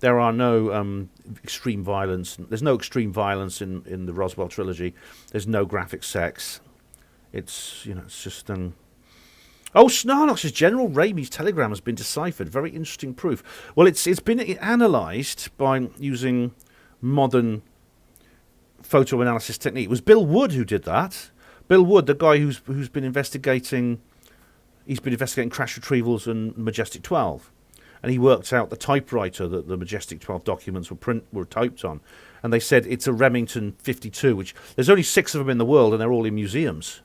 There are no extreme violence. There's no extreme violence in the Roswell trilogy. There's no graphic sex. It's just Oh, Snarlock says General Ramey's telegram has been deciphered. Very interesting proof. Well, it's been analysed by using modern photo analysis technique. It was Bill Wood who did that. Bill Wood, the guy who's been investigating. He's been investigating crash retrievals and Majestic 12. And he worked out the typewriter that the Majestic 12 documents were typed on. And they said it's a Remington 52, which there's only 6 of them in the world, and they're all in museums.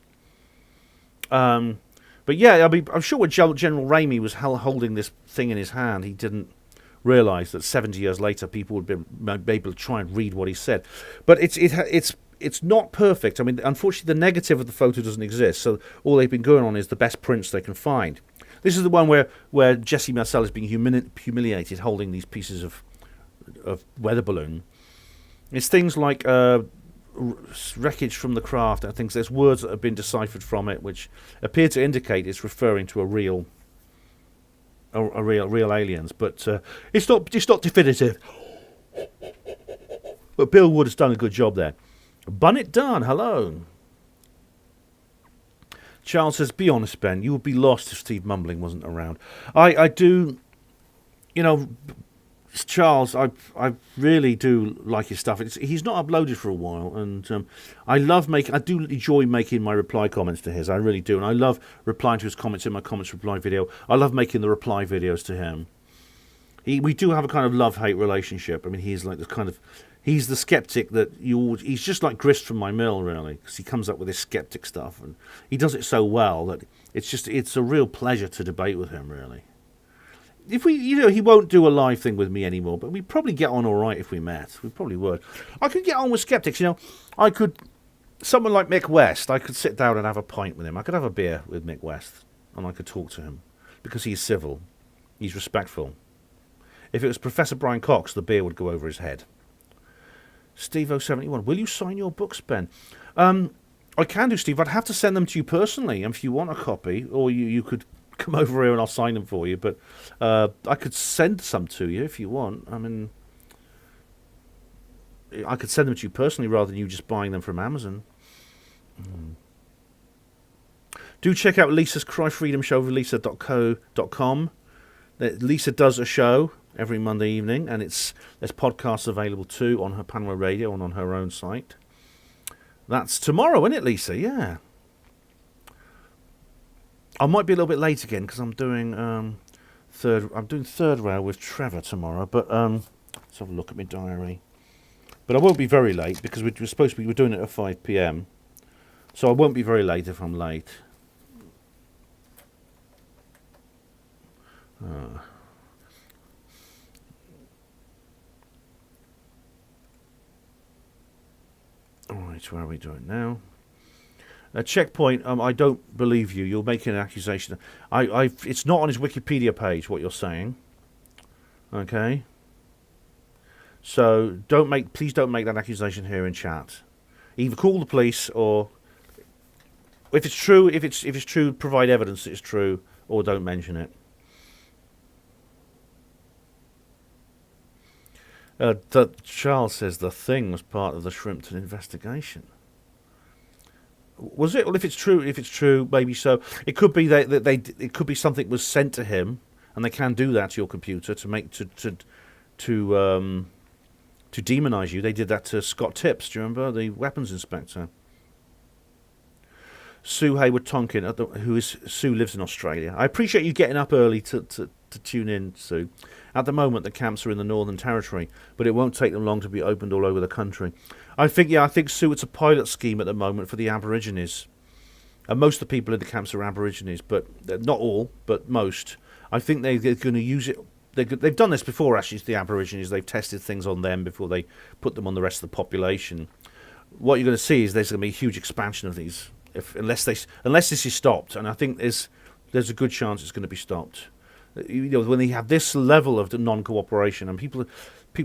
But yeah, I mean, I'm sure when General Ramey was holding this thing in his hand, he didn't realise that 70 years later people would be able to try and read what he said. But it's not perfect. I mean, unfortunately, the negative of the photo doesn't exist, so all they've been going on is the best prints they can find. This is the one where Jesse Marcel is being humiliated holding these pieces of weather balloon. It's things like wreckage from the craft and things. There's words that have been deciphered from it which appear to indicate it's referring to real aliens, but it's not definitive. But Bill Wood has done a good job there. Bunnet Dunn, hello. Charles says, be honest, Ben, you would be lost if Steve Mumbling wasn't around. I do, Charles, I really do like his stuff. He's not uploaded for a while, and I do enjoy making my reply comments to his. I really do, and I love replying to his comments in my comments reply video. I love making the reply videos to him. We do have a kind of love-hate relationship. I mean, he's like he's the skeptic that he's just like Grist from my mill, really, because he comes up with this skeptic stuff, and he does it so well that it's a real pleasure to debate with him, really. If he won't do a live thing with me anymore, but we'd probably get on all right if we met. We probably would. I could get on with skeptics, someone like Mick West, I could sit down and have a pint with him. I could have a beer with Mick West, and I could talk to him, because he's civil, he's respectful. If it was Professor Brian Cox, the beer would go over his head. Steve071, will you sign your books, Ben? I can do, Steve. I'd have to send them to you personally, if you want a copy, or you could come over here and I'll sign them for you. But I could send some to you if you want. I mean, I could send them to you personally rather than you just buying them from Amazon. Do check out Lisa's Cry Freedom show over lisa.co.com. Lisa does a show every Monday evening, and there's podcasts available too on her Panama Radio and on her own site. That's tomorrow, isn't it, Lisa? Yeah. I might be a little bit late again because I'm doing third rail with Trevor tomorrow. But let's have a look at my diary. But I won't be very late because we're doing it at 5 p.m. So I won't be very late if I'm late. Alright, where are we doing now? Checkpoint, I don't believe you. You're making an accusation. It's not on his Wikipedia page, what you're saying. Okay? So, please don't make that accusation here in chat. Either call the police or... If it's true, if it's true, provide evidence that it's true, or don't mention it. Charles says the thing was part of the Shrimpton investigation. Was it? Well, if it's true, maybe so. It could be it could be something was sent to him, and they can do that to your computer to make to demonise you. They did that to Scott Tipps. Do you remember, the weapons inspector? Sue Hayward Tonkin, Sue lives in Australia. I appreciate you getting up early to tune in, Sue. At the moment, the camps are in the Northern Territory, but it won't take them long to be opened all over the country. I think, Sue, it's a pilot scheme at the moment for the Aborigines. And most of the people in the camps are Aborigines, but not all, but most. I think they're going to use it. They've done this before, actually, to the Aborigines. They've tested things on them before they put them on the rest of the population. What you're going to see is there's going to be a huge expansion of these, unless this is stopped. And I think there's a good chance it's going to be stopped. When they have this level of non-cooperation, and people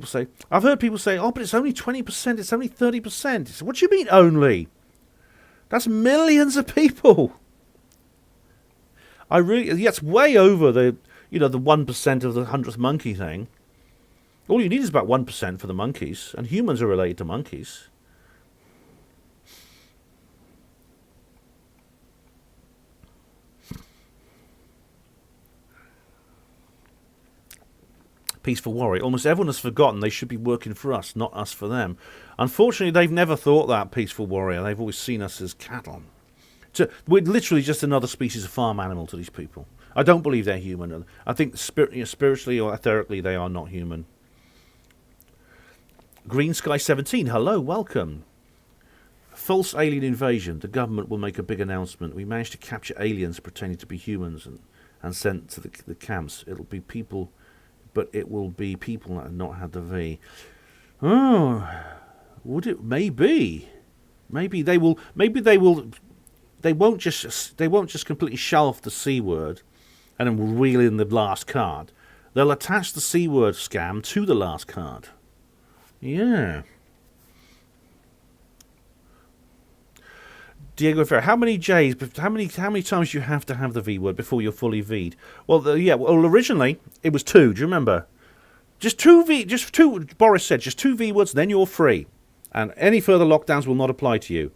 say, I've heard people say, oh, but it's only 20%, it's only 30%. What do you mean only? That's millions of people. It's way over the 1% of the 100th monkey thing. All you need is about 1% for the monkeys, and humans are related to monkeys. Peaceful Warrior. Almost everyone has forgotten they should be working for us, not us for them. Unfortunately, they've never thought that, Peaceful Warrior. They've always seen us as cattle. So we're literally just another species of farm animal to these people. I don't believe they're human. I think spiritually or etherically they are not human. Green Sky 17, hello, welcome. False alien invasion. The government will make a big announcement. We managed to capture aliens pretending to be humans and sent to the camps. It'll be people... But it will be people that have not had the V. Oh, would it? Maybe they will. Maybe they will. They won't just completely shelf the C word, and then reel in the last card. They'll attach the C word scam to the last card. Yeah. Diego Ferrer, how many J's? How many times do you have to have the V word before you're fully V'd? Well, originally it was 2. Do you remember? Just two. Boris said just 2 V words, then you're free, and any further lockdowns will not apply to you.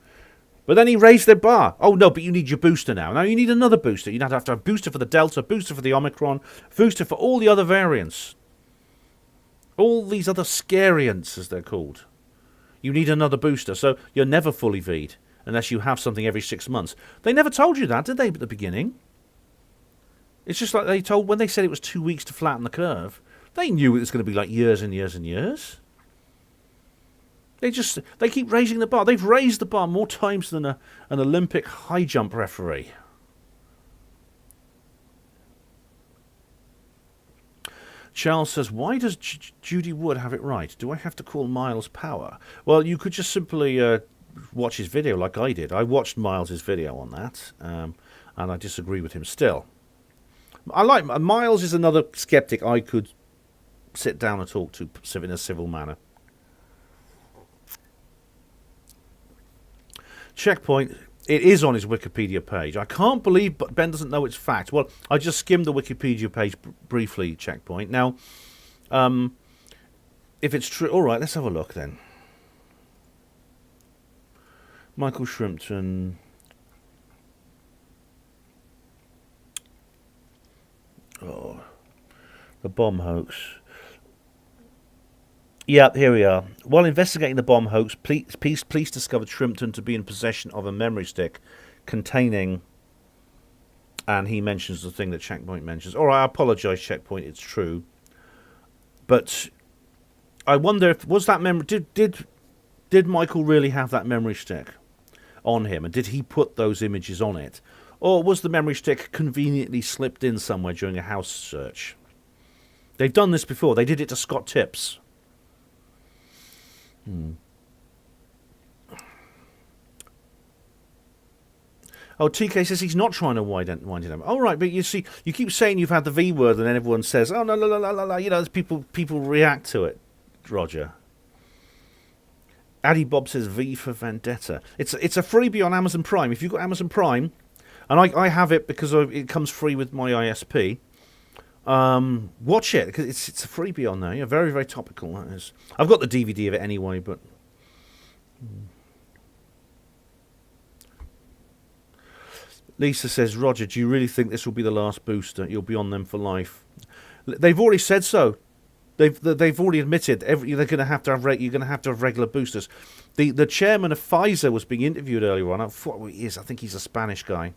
But then he raised the bar. Oh no, but you need your booster now. Now you need another booster. You have to have a booster for the Delta, booster for the Omicron, booster for all the other variants, all these other scariants as they're called. You need another booster, so you're never fully V'd. Unless you have something every 6 months. They never told you that, did they, at the beginning? It's just like when they said it was 2 weeks to flatten the curve, they knew it was going to be like years and years and years. They keep raising the bar. They've raised the bar more times than an Olympic high jump referee. Charles says, why does Judy Wood have it right? Do I have to call Miles Power? Well, you could just simply... watch his video like I did. I watched Miles's video on that, and I disagree with him still. Miles is another skeptic I could sit down and talk to in a civil manner. Checkpoint. It is on his Wikipedia page. I can't believe Ben doesn't know it's fact. Well, I just skimmed the Wikipedia page briefly, Checkpoint. Now, if it's true... All right, let's have a look then. Michael Shrimpton. Oh, the bomb hoax. Yeah, here we are. While investigating the bomb hoax, police discovered Shrimpton to be in possession of a memory stick containing... And he mentions the thing that Checkpoint mentions. All right, I apologise, Checkpoint, it's true. But I wonder if... Was that memory... Did Michael really have that memory stick on him, and did he put those images on it, or was the memory stick conveniently slipped in somewhere during a house search? They've done this before. They did it to Scott Tipps. Oh, TK says he's not trying to wind it up. All right, but you see, you keep saying you've had the V word, and then everyone says, "Oh no, no, no, no, no." You know, people react to it, Roger. Addy Bob says V for Vendetta. It's a freebie on Amazon Prime. If you've got Amazon Prime, and I have it because it comes free with my ISP, watch it, because it's a freebie on there. Yeah, very, very topical, that is. I've got the DVD of it anyway, but... Lisa says, Roger, do you really think this will be the last booster? You'll be on them for life. They've already said so. They've already admitted they're going to have to have you're going to have regular boosters. The chairman of Pfizer was being interviewed earlier on. I think he's a Spanish guy,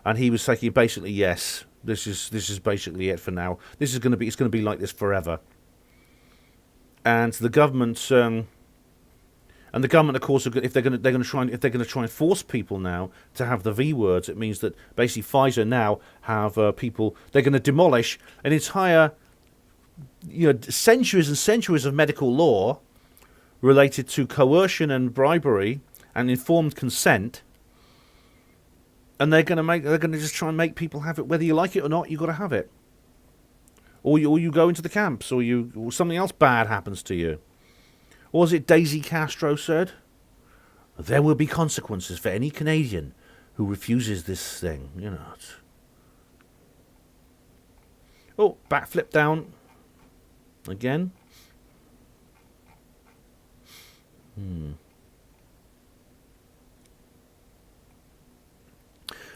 and he was saying basically, yes, this is basically it for now. It's going to be like this forever. And the government, of course, if they're going to try and force people now to have the V words, it means that basically Pfizer now have people. They're going to demolish an entire, centuries and centuries of medical law related to coercion and bribery and informed consent, and they're going to just try and make people have it, whether you like it or not. You've got to have it, or you go into the camps, or something else bad happens to you. Or was it Daisy Castro said? There will be consequences for any Canadian who refuses this thing. Oh, backflip down. Again.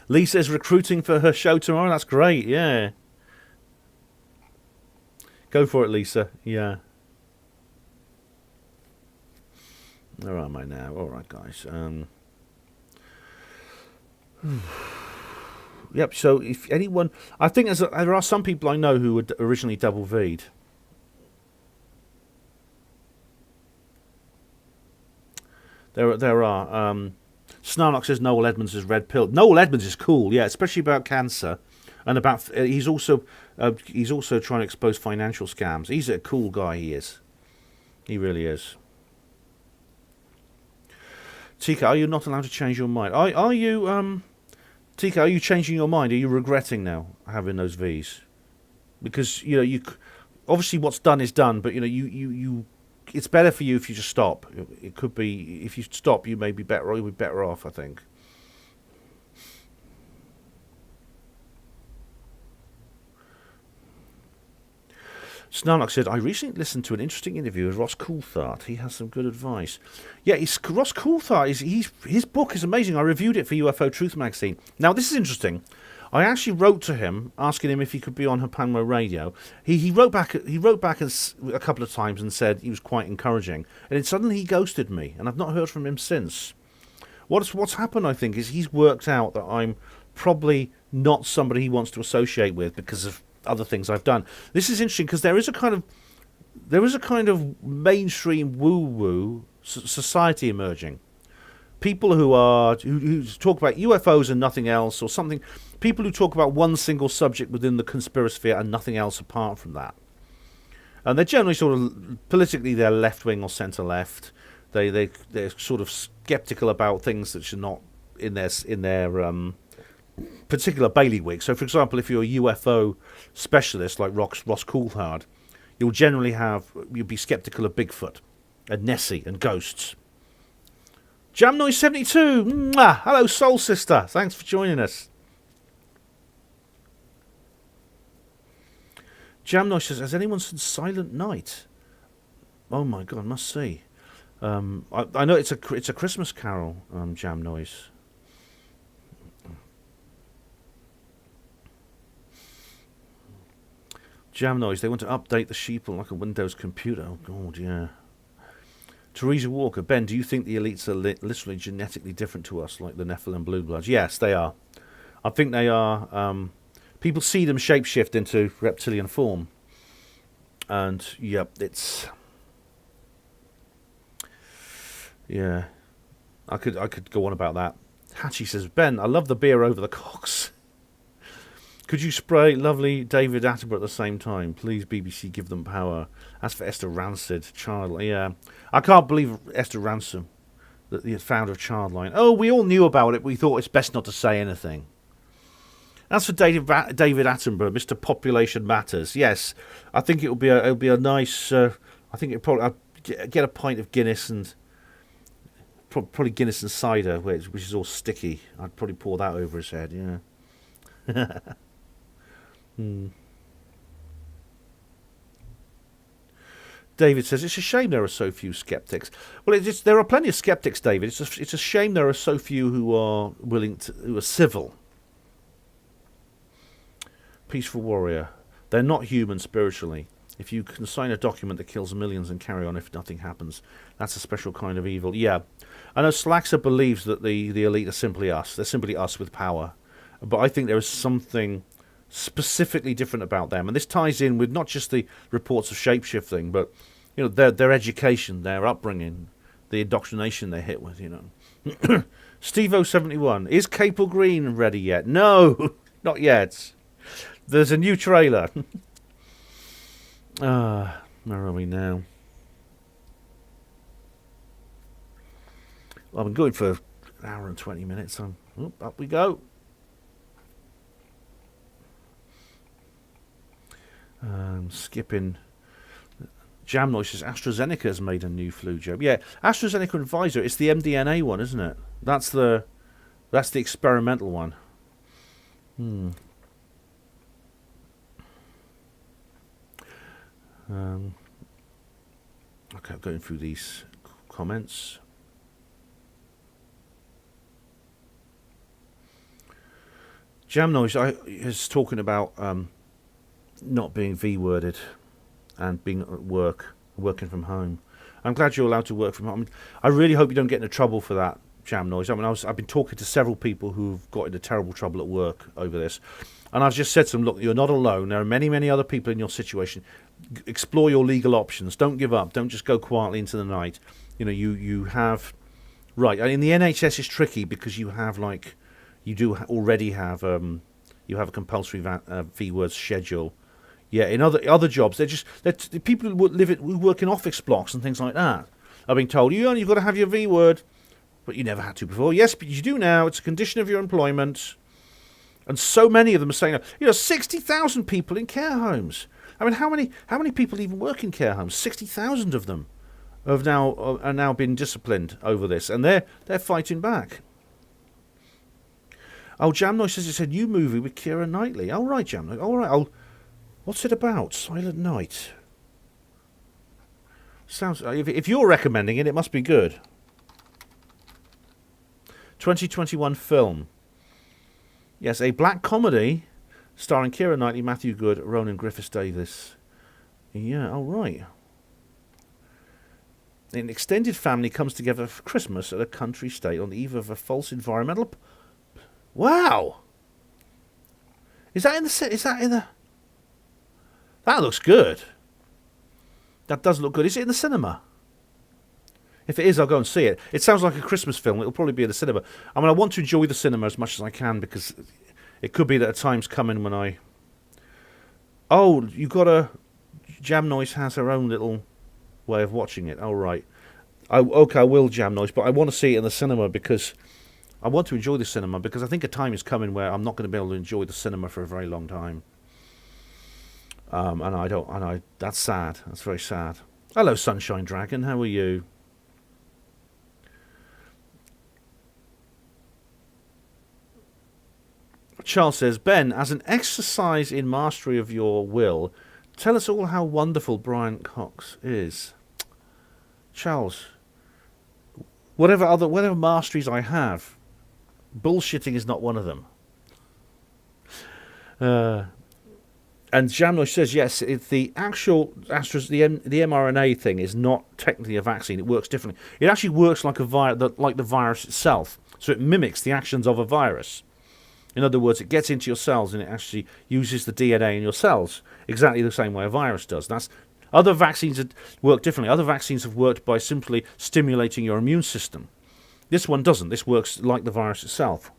Lisa's recruiting for her show tomorrow. That's great, yeah. Go for it, Lisa. Yeah. Where am I now? All right, guys. Yep. So, if anyone, I think there are some people I know who were originally double V'd. There are. Snarnock says Noel Edmonds is red pill. Noel Edmonds is cool, yeah, especially about cancer, and about he's also trying to expose financial scams. He's a cool guy. He is. He really is. Tika, are you not allowed to change your mind? Are you, Tika, are you changing your mind? Are you regretting now having those V's? Because, you obviously what's done is done, but, you it's better for you if you just stop. It could be, if you stop, you'll be better off, I think. Snarnock said, I recently listened to an interesting interview with Ross Coulthard. He has some good advice. Yeah, Ross Coulthard, his book is amazing. I reviewed it for UFO Truth magazine. Now, this is interesting. I actually wrote to him, asking him if he could be on Hapanmo Radio. He wrote back a couple of times and said he was quite encouraging. And then suddenly he ghosted me, and I've not heard from him since. What's happened, I think, is he's worked out that I'm probably not somebody he wants to associate with because of other things I've done. This is interesting because there is a kind of mainstream woo-woo society emerging. People who talk about UFOs and nothing else, or something. People who talk about one single subject within the conspiracy sphere and nothing else apart from that. And they're generally sort of politically they're left wing or centre left. They're sort of skeptical about things that should not in their particular bailiwick. So, for example, if you're a UFO specialist like Ross Coulthard, you'll be skeptical of Bigfoot and Nessie and ghosts. Jamnoise72, mwah! Hello, Soul Sister. Thanks for joining us. Jamnoise says, has anyone seen Silent Night? Oh my God, must see. I know it's a Christmas Carol. Jamnoise. Jamnoise, they want to update the sheeple like a Windows computer. Oh God, yeah. Teresa Walker, Ben, do you think the elites are literally genetically different to us, like the Nephilim Blue Bloods? Yes, they are. I think they are. People see them shapeshift into reptilian form. And, yep, it's... Yeah. I could go on about that. Hatchie says, Ben, I love the beer over the cocks. Could you spray lovely David Attenborough at the same time? Please, BBC, give them power. As for Esther Rancid, Childline, yeah. I can't believe Esther Ransom, the founder of Childline. Oh, we all knew about it. We thought it's best not to say anything. As for David Attenborough, Mr. Population Matters, yes, I think it'll be a nice. I think it'll probably get a pint of Guinness and probably Guinness and cider, which is all sticky. I'd probably pour that over his head. Yeah. David says it's a shame there are so few skeptics. Well, there are plenty of skeptics, David. It's a shame there are so few who are who are civil. Peaceful warrior. They're not human spiritually. If you can sign a document that kills millions and carry on if nothing happens, that's a special kind of evil. Yeah, I know Slaxer believes that the elite are simply us. They're simply us with power. But I think there is something specifically different about them, and this ties in with not just the reports of shapeshifting, but their education, their upbringing, the indoctrination they're hit with. Steve-O71, is Capel Green ready yet? No, not yet. There's a new trailer. Where are we now? Well, I've been going for an hour and 20 minutes. So up we go. Skipping. Jam Noise says AstraZeneca has made a new flu joke. Yeah, AstraZeneca and Pfizer. It's the mDNA one, isn't it? That's the experimental one. Okay, I'm going through these comments. Jam Noise is talking about not being V-worded and being at work, working from home. I'm glad you're allowed to work from home. I really hope you don't get into trouble for that, Jam Noise. I mean, I've been talking to several people who've got into terrible trouble at work over this. And I've just said to them, look, you're not alone. There are many, many other people in your situation. Explore your legal options. Don't give up. Don't just go quietly into the night. You have... Right, in the NHS it's tricky because you have, you do already have... you have a compulsory V-words schedule. Yeah, in other jobs, they're people who work in office blocks and things like that are being told, you've got to have your V-word, but you never had to before. Yes, but you do now. It's a condition of your employment. And so many of them are saying, 60,000 people in care homes. I mean, how many people even work in care homes? 60,000 of them are now been disciplined over this, and they're fighting back. Oh, Jam Noise says it's a new movie with Keira Knightley. All right, Jam Noise. All right. What's it about? Silent Night. Sounds. If you're recommending it, it must be good. 2021 film. Yes, a black comedy starring Keira Knightley, Matthew Good, Ronan Griffiths-Davis. Yeah, all right. An extended family comes together for Christmas at a country estate on the eve of a false environmental... Wow! Is that in the... That looks good. That does look good. Is it in the cinema? If it is, I'll go and see it. It sounds like a Christmas film. It'll probably be in the cinema. I mean, I want to enjoy the cinema as much as I can because it could be that a time's coming when I... Oh, you got a... Jam Noise has her own little way of watching it. Oh, right. Okay, I will, Jam Noise, but I want to see it in the cinema because... I want to enjoy the cinema because I think a time is coming where I'm not going to be able to enjoy the cinema for a very long time. That's sad. That's very sad. Hello, Sunshine Dragon. How are you? Charles says, Ben, as an exercise in mastery of your will, tell us all how wonderful Brian Cox is. Charles, whatever masteries I have, bullshitting is not one of them. And Jamno says, yes, the actual the mRNA thing is not technically a vaccine. It works differently. It actually works like like the virus itself. So it mimics the actions of a virus. In other words, it gets into your cells and it actually uses the DNA in your cells exactly the same way a virus does. Other vaccines work differently. Other vaccines have worked by simply stimulating your immune system. This one doesn't. This works like the virus itself.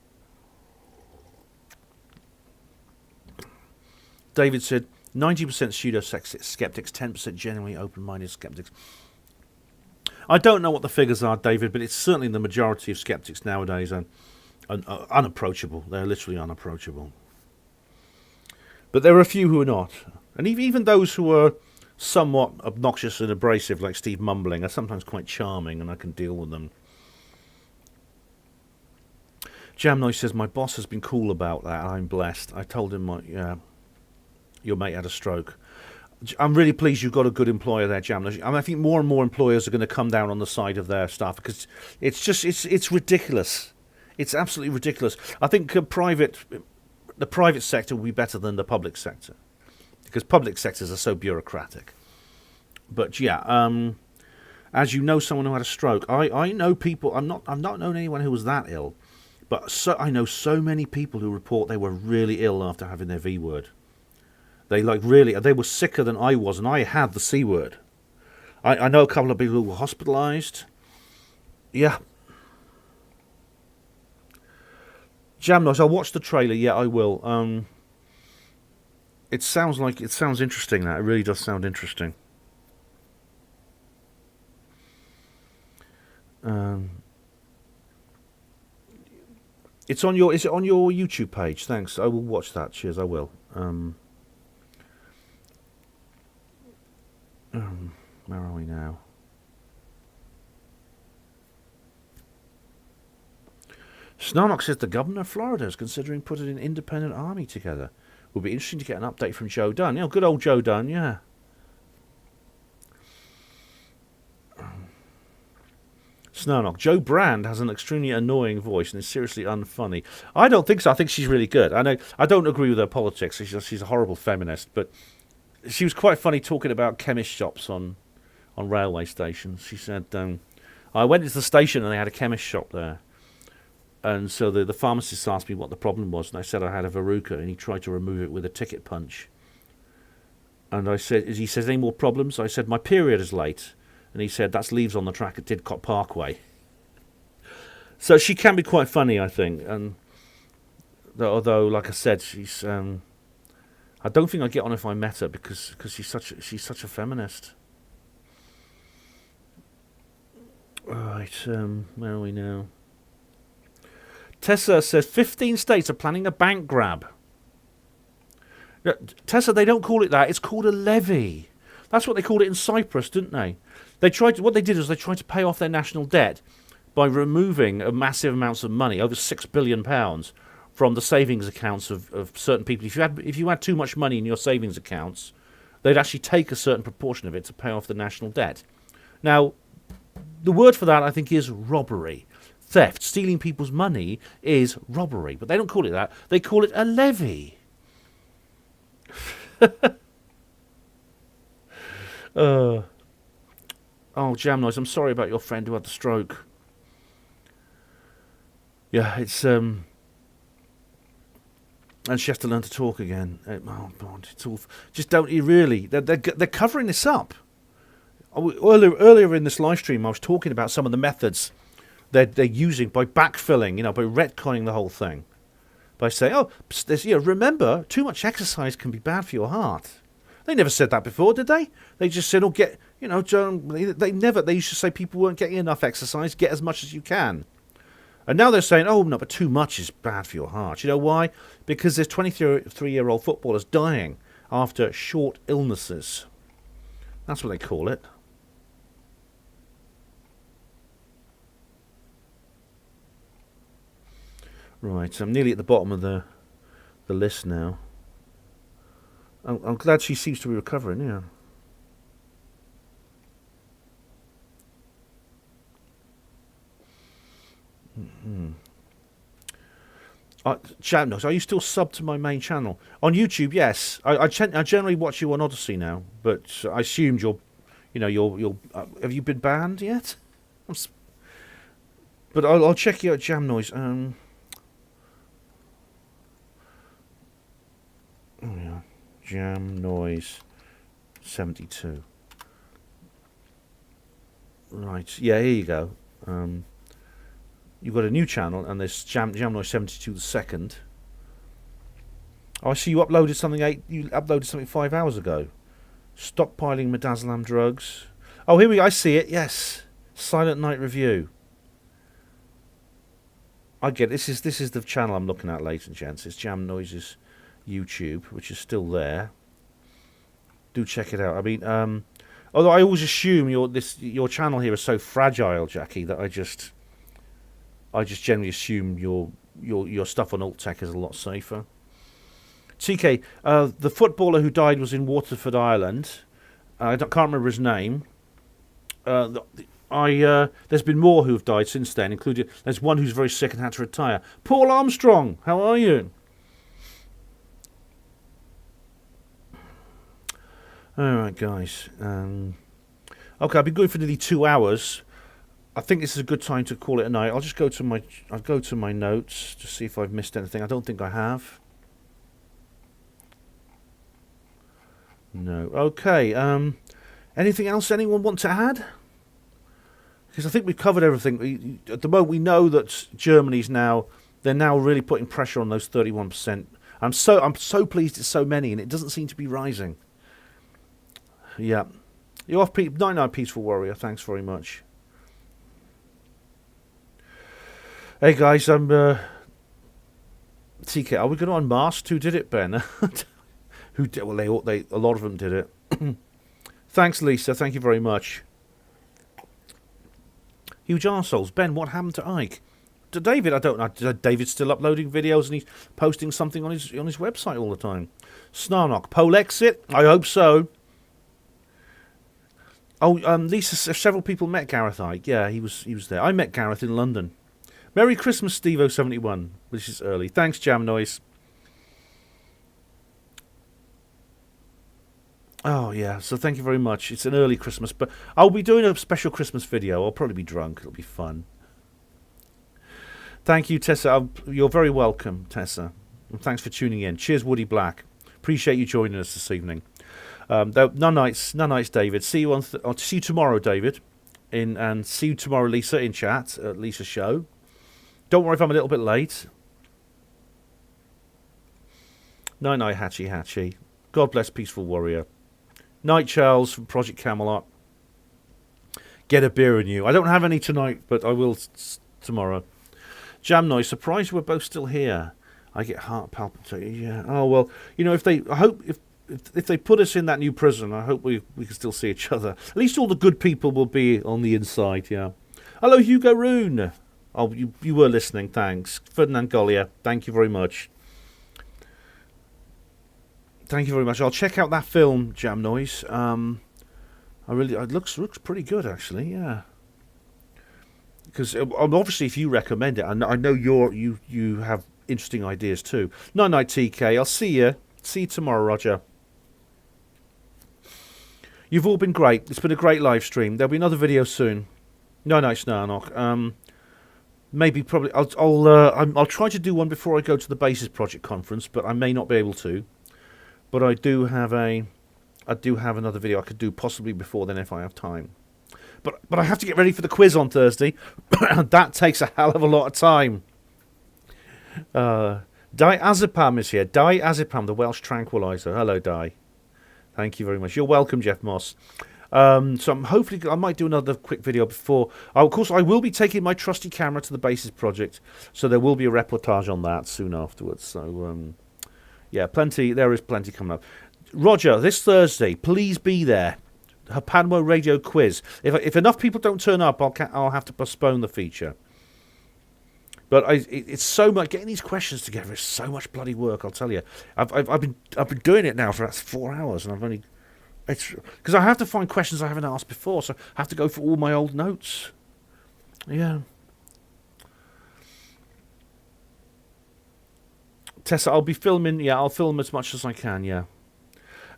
David said, 90% pseudo-skeptics, 10% genuinely open-minded skeptics. I don't know what the figures are, David, but it's certainly the majority of skeptics nowadays are unapproachable. They're literally unapproachable. But there are a few who are not. And even those who are somewhat obnoxious and abrasive, like Steve Mumbling, are sometimes quite charming, and I can deal with them. Jamnoy says, my boss has been cool about that. I'm blessed. I told him your mate had a stroke. I'm really pleased you've got a good employer there, Jamnoy. I think more and more employers are going to come down on the side of their staff because it's ridiculous. It's absolutely ridiculous. I think the private sector will be better than the public sector because public sectors are so bureaucratic. But yeah, as you know, someone who had a stroke. I know people. I'm not known anyone who was that ill, but I know so many people who report they were really ill after having their V word. They were sicker than I was, and I had the C word. I know a couple of people who were hospitalised. Yeah. Jamnos, I'll watch the trailer. Yeah, I will. It sounds interesting. That it really does sound interesting. Is it on your YouTube page? Thanks. I will watch that. Cheers. I will. Where are we now? Snarnock says the governor of Florida is considering putting an independent army together. Will be interesting to get an update from Joe Dunn. Yeah, good old Joe Dunn, yeah. Snarnock. Joe Brand has an extremely annoying voice and is seriously unfunny. I don't think so. I think she's really good. I don't agree with her politics. She's a horrible feminist, but she was quite funny talking about chemist shops on railway stations. She said, I went into the station and they had a chemist shop there. And so the pharmacist asked me what the problem was, and I said I had a verruca, and he tried to remove it with a ticket punch. And I said, he says, any more problems? I said, my period is late. And he said, that's leaves on the track at Didcot Parkway. So she can be quite funny, I think. And although, like I said, she's... I don't think I'd get on if I met her because she's such a feminist. Right, where are we now? Tessa says 15 states are planning a bank grab. Tessa, they don't call it that. It's called a levy. That's what they called it in Cyprus, didn't they? What they did is they tried to pay off their national debt by removing massive amounts of money, over £6 billion, from the savings accounts of certain people. If you had too much money in your savings accounts, they'd actually take a certain proportion of it to pay off the national debt. Now, the word for that, I think, is robbery. Theft, stealing people's money is robbery, but they don't call it that. They call it a levy. Oh, Jamnoise, I'm sorry about your friend who had the stroke. Yeah, it's and she has to learn to talk again. Oh God, it's all. Just don't you really? They're covering this up. Earlier in this live stream, I was talking about some of the methods they're using by backfilling, by retconning the whole thing, by saying, remember, too much exercise can be bad for your heart. They never said that before, did they? They just said, they used to say people weren't getting enough exercise, get as much as you can. And now they're saying, oh, no, but too much is bad for your heart. You know why? Because there's 23-year-old footballers dying after short illnesses. That's what they call it. Right, I'm nearly at the bottom of the list now. I'm glad she seems to be recovering, yeah. Chatnos, are you still subbed to my main channel? On YouTube, yes. I generally watch you on Odyssey now, but I assumed you're have you been banned yet? But I'll check you out, Jam Noise. Oh yeah, Jam Noise 72. Right, yeah, here you go. You've got a new channel, and there's Jam Noise 72 the second. Oh, I see you uploaded something 5 hours ago. Stockpiling midazolam drugs. Oh, here we go. I see it. Yes, Silent Night Review. I get it. This is the channel I'm looking at, ladies and gents. It's Jam Noise's YouTube, which is still there. Do check it out. I mean, although I always assume your channel here is so fragile, Jackie, that I just generally assume your stuff on alt tech is a lot safer. TK, the footballer who died was in Waterford, Ireland. Can't remember his name. There's been more who have died since then, including there's one who's very sick and had to retire. Paul Armstrong, how are you? All right, guys. Okay, I've been going for nearly 2 hours. I think this is a good time to call it a night. I'll go to my notes to see if I've missed anything. I don't think I have. No. Okay. Anything else anyone want to add? Because I think we've covered everything. At the moment, we know that they're now really putting pressure on those 31%. I'm so pleased it's so many, and it doesn't seem to be rising. Yeah. You're off, 99 Peaceful Warrior. Thanks very much. Hey guys, I'm TK. Are we going to unmask? Who did it, Ben? Who did? Well, a lot of them did it. Thanks, Lisa. Thank you very much. Huge arseholes. Ben, what happened to Ike? To David, I don't know. David's still uploading videos and he's posting something on his website all the time. Snarnock. Pole exit? I hope so. Oh, Lisa, several people met Gareth Ike. Yeah, he was there. I met Gareth in London. Merry Christmas, Steve071, which is early. Thanks, Jam Noise. Oh, yeah, so thank you very much. It's an early Christmas, but I'll be doing a special Christmas video. I'll probably be drunk. It'll be fun. Thank you, Tessa. You're very welcome, Tessa. And thanks for tuning in. Cheers, Woody Black. Appreciate you joining us this evening. None nights, David. See you see you tomorrow, David. And see you tomorrow, Lisa, in chat at Lisa's show. Don't worry if I'm a little bit late. Night, Hatchy. God bless Peaceful Warrior. Night, Charles from Project Camelot. Get a beer in you. I don't have any tonight, but I will tomorrow. Jam Noise, surprised we're both still here. I get heart palpitating. Yeah. Oh well, if they put us in that new prison, I hope we can still see each other. At least all the good people will be on the inside. Yeah. Hello, Hugo Rune. Oh, you were listening. Thanks, Ferdinand Gollier. Thank you very much. Thank you very much. I'll check out that film, Jam Noise. It looks pretty good actually. Yeah. Because obviously, if you recommend it, I know you have interesting ideas too. Night, TK. I'll see you. See you tomorrow, Roger. You've all been great. It's been a great live stream. There'll be another video soon. Night, Snarnock. Probably. I'll try to do one before I go to the Basis Project conference, but I may not be able to. But I do have another video I could do possibly before then if I have time. But I have to get ready for the quiz on Thursday. That takes a hell of a lot of time. Diazepam is here. Diazepam, the Welsh tranquilizer. Hello, Di. Thank you very much. You're welcome, Jeff Moss. So hopefully I might do another quick video before. Of course, I will be taking my trusty camera to the Basis Project, so there will be a reportage on that soon afterwards. So yeah, there is plenty coming up. Roger, this Thursday, please be there. Hapanwo Radio quiz. If enough people don't turn up, I'll have to postpone the feature. But it's so much getting these questions together is so much bloody work. I'll tell you. I've been doing it now for about 4 hours, and it's because I have to find questions I haven't asked before, so I have to go for all my old notes. Yeah. Tessa, I'll be filming. Yeah, I'll film as much as I can. Yeah.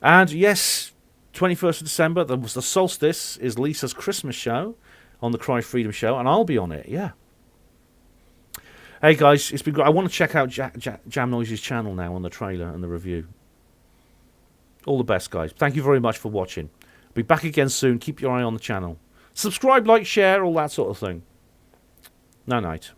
And yes. 21st of December, the solstice is Lisa's Christmas show on the Cry Freedom show, and I'll be on it, yeah. Hey guys, it's been great. I want to check out Jam Noise's channel now on the trailer and the review. All the best, guys. Thank you very much for watching. I'll be back again soon. Keep your eye on the channel. Subscribe, like, share, all that sort of thing. Night.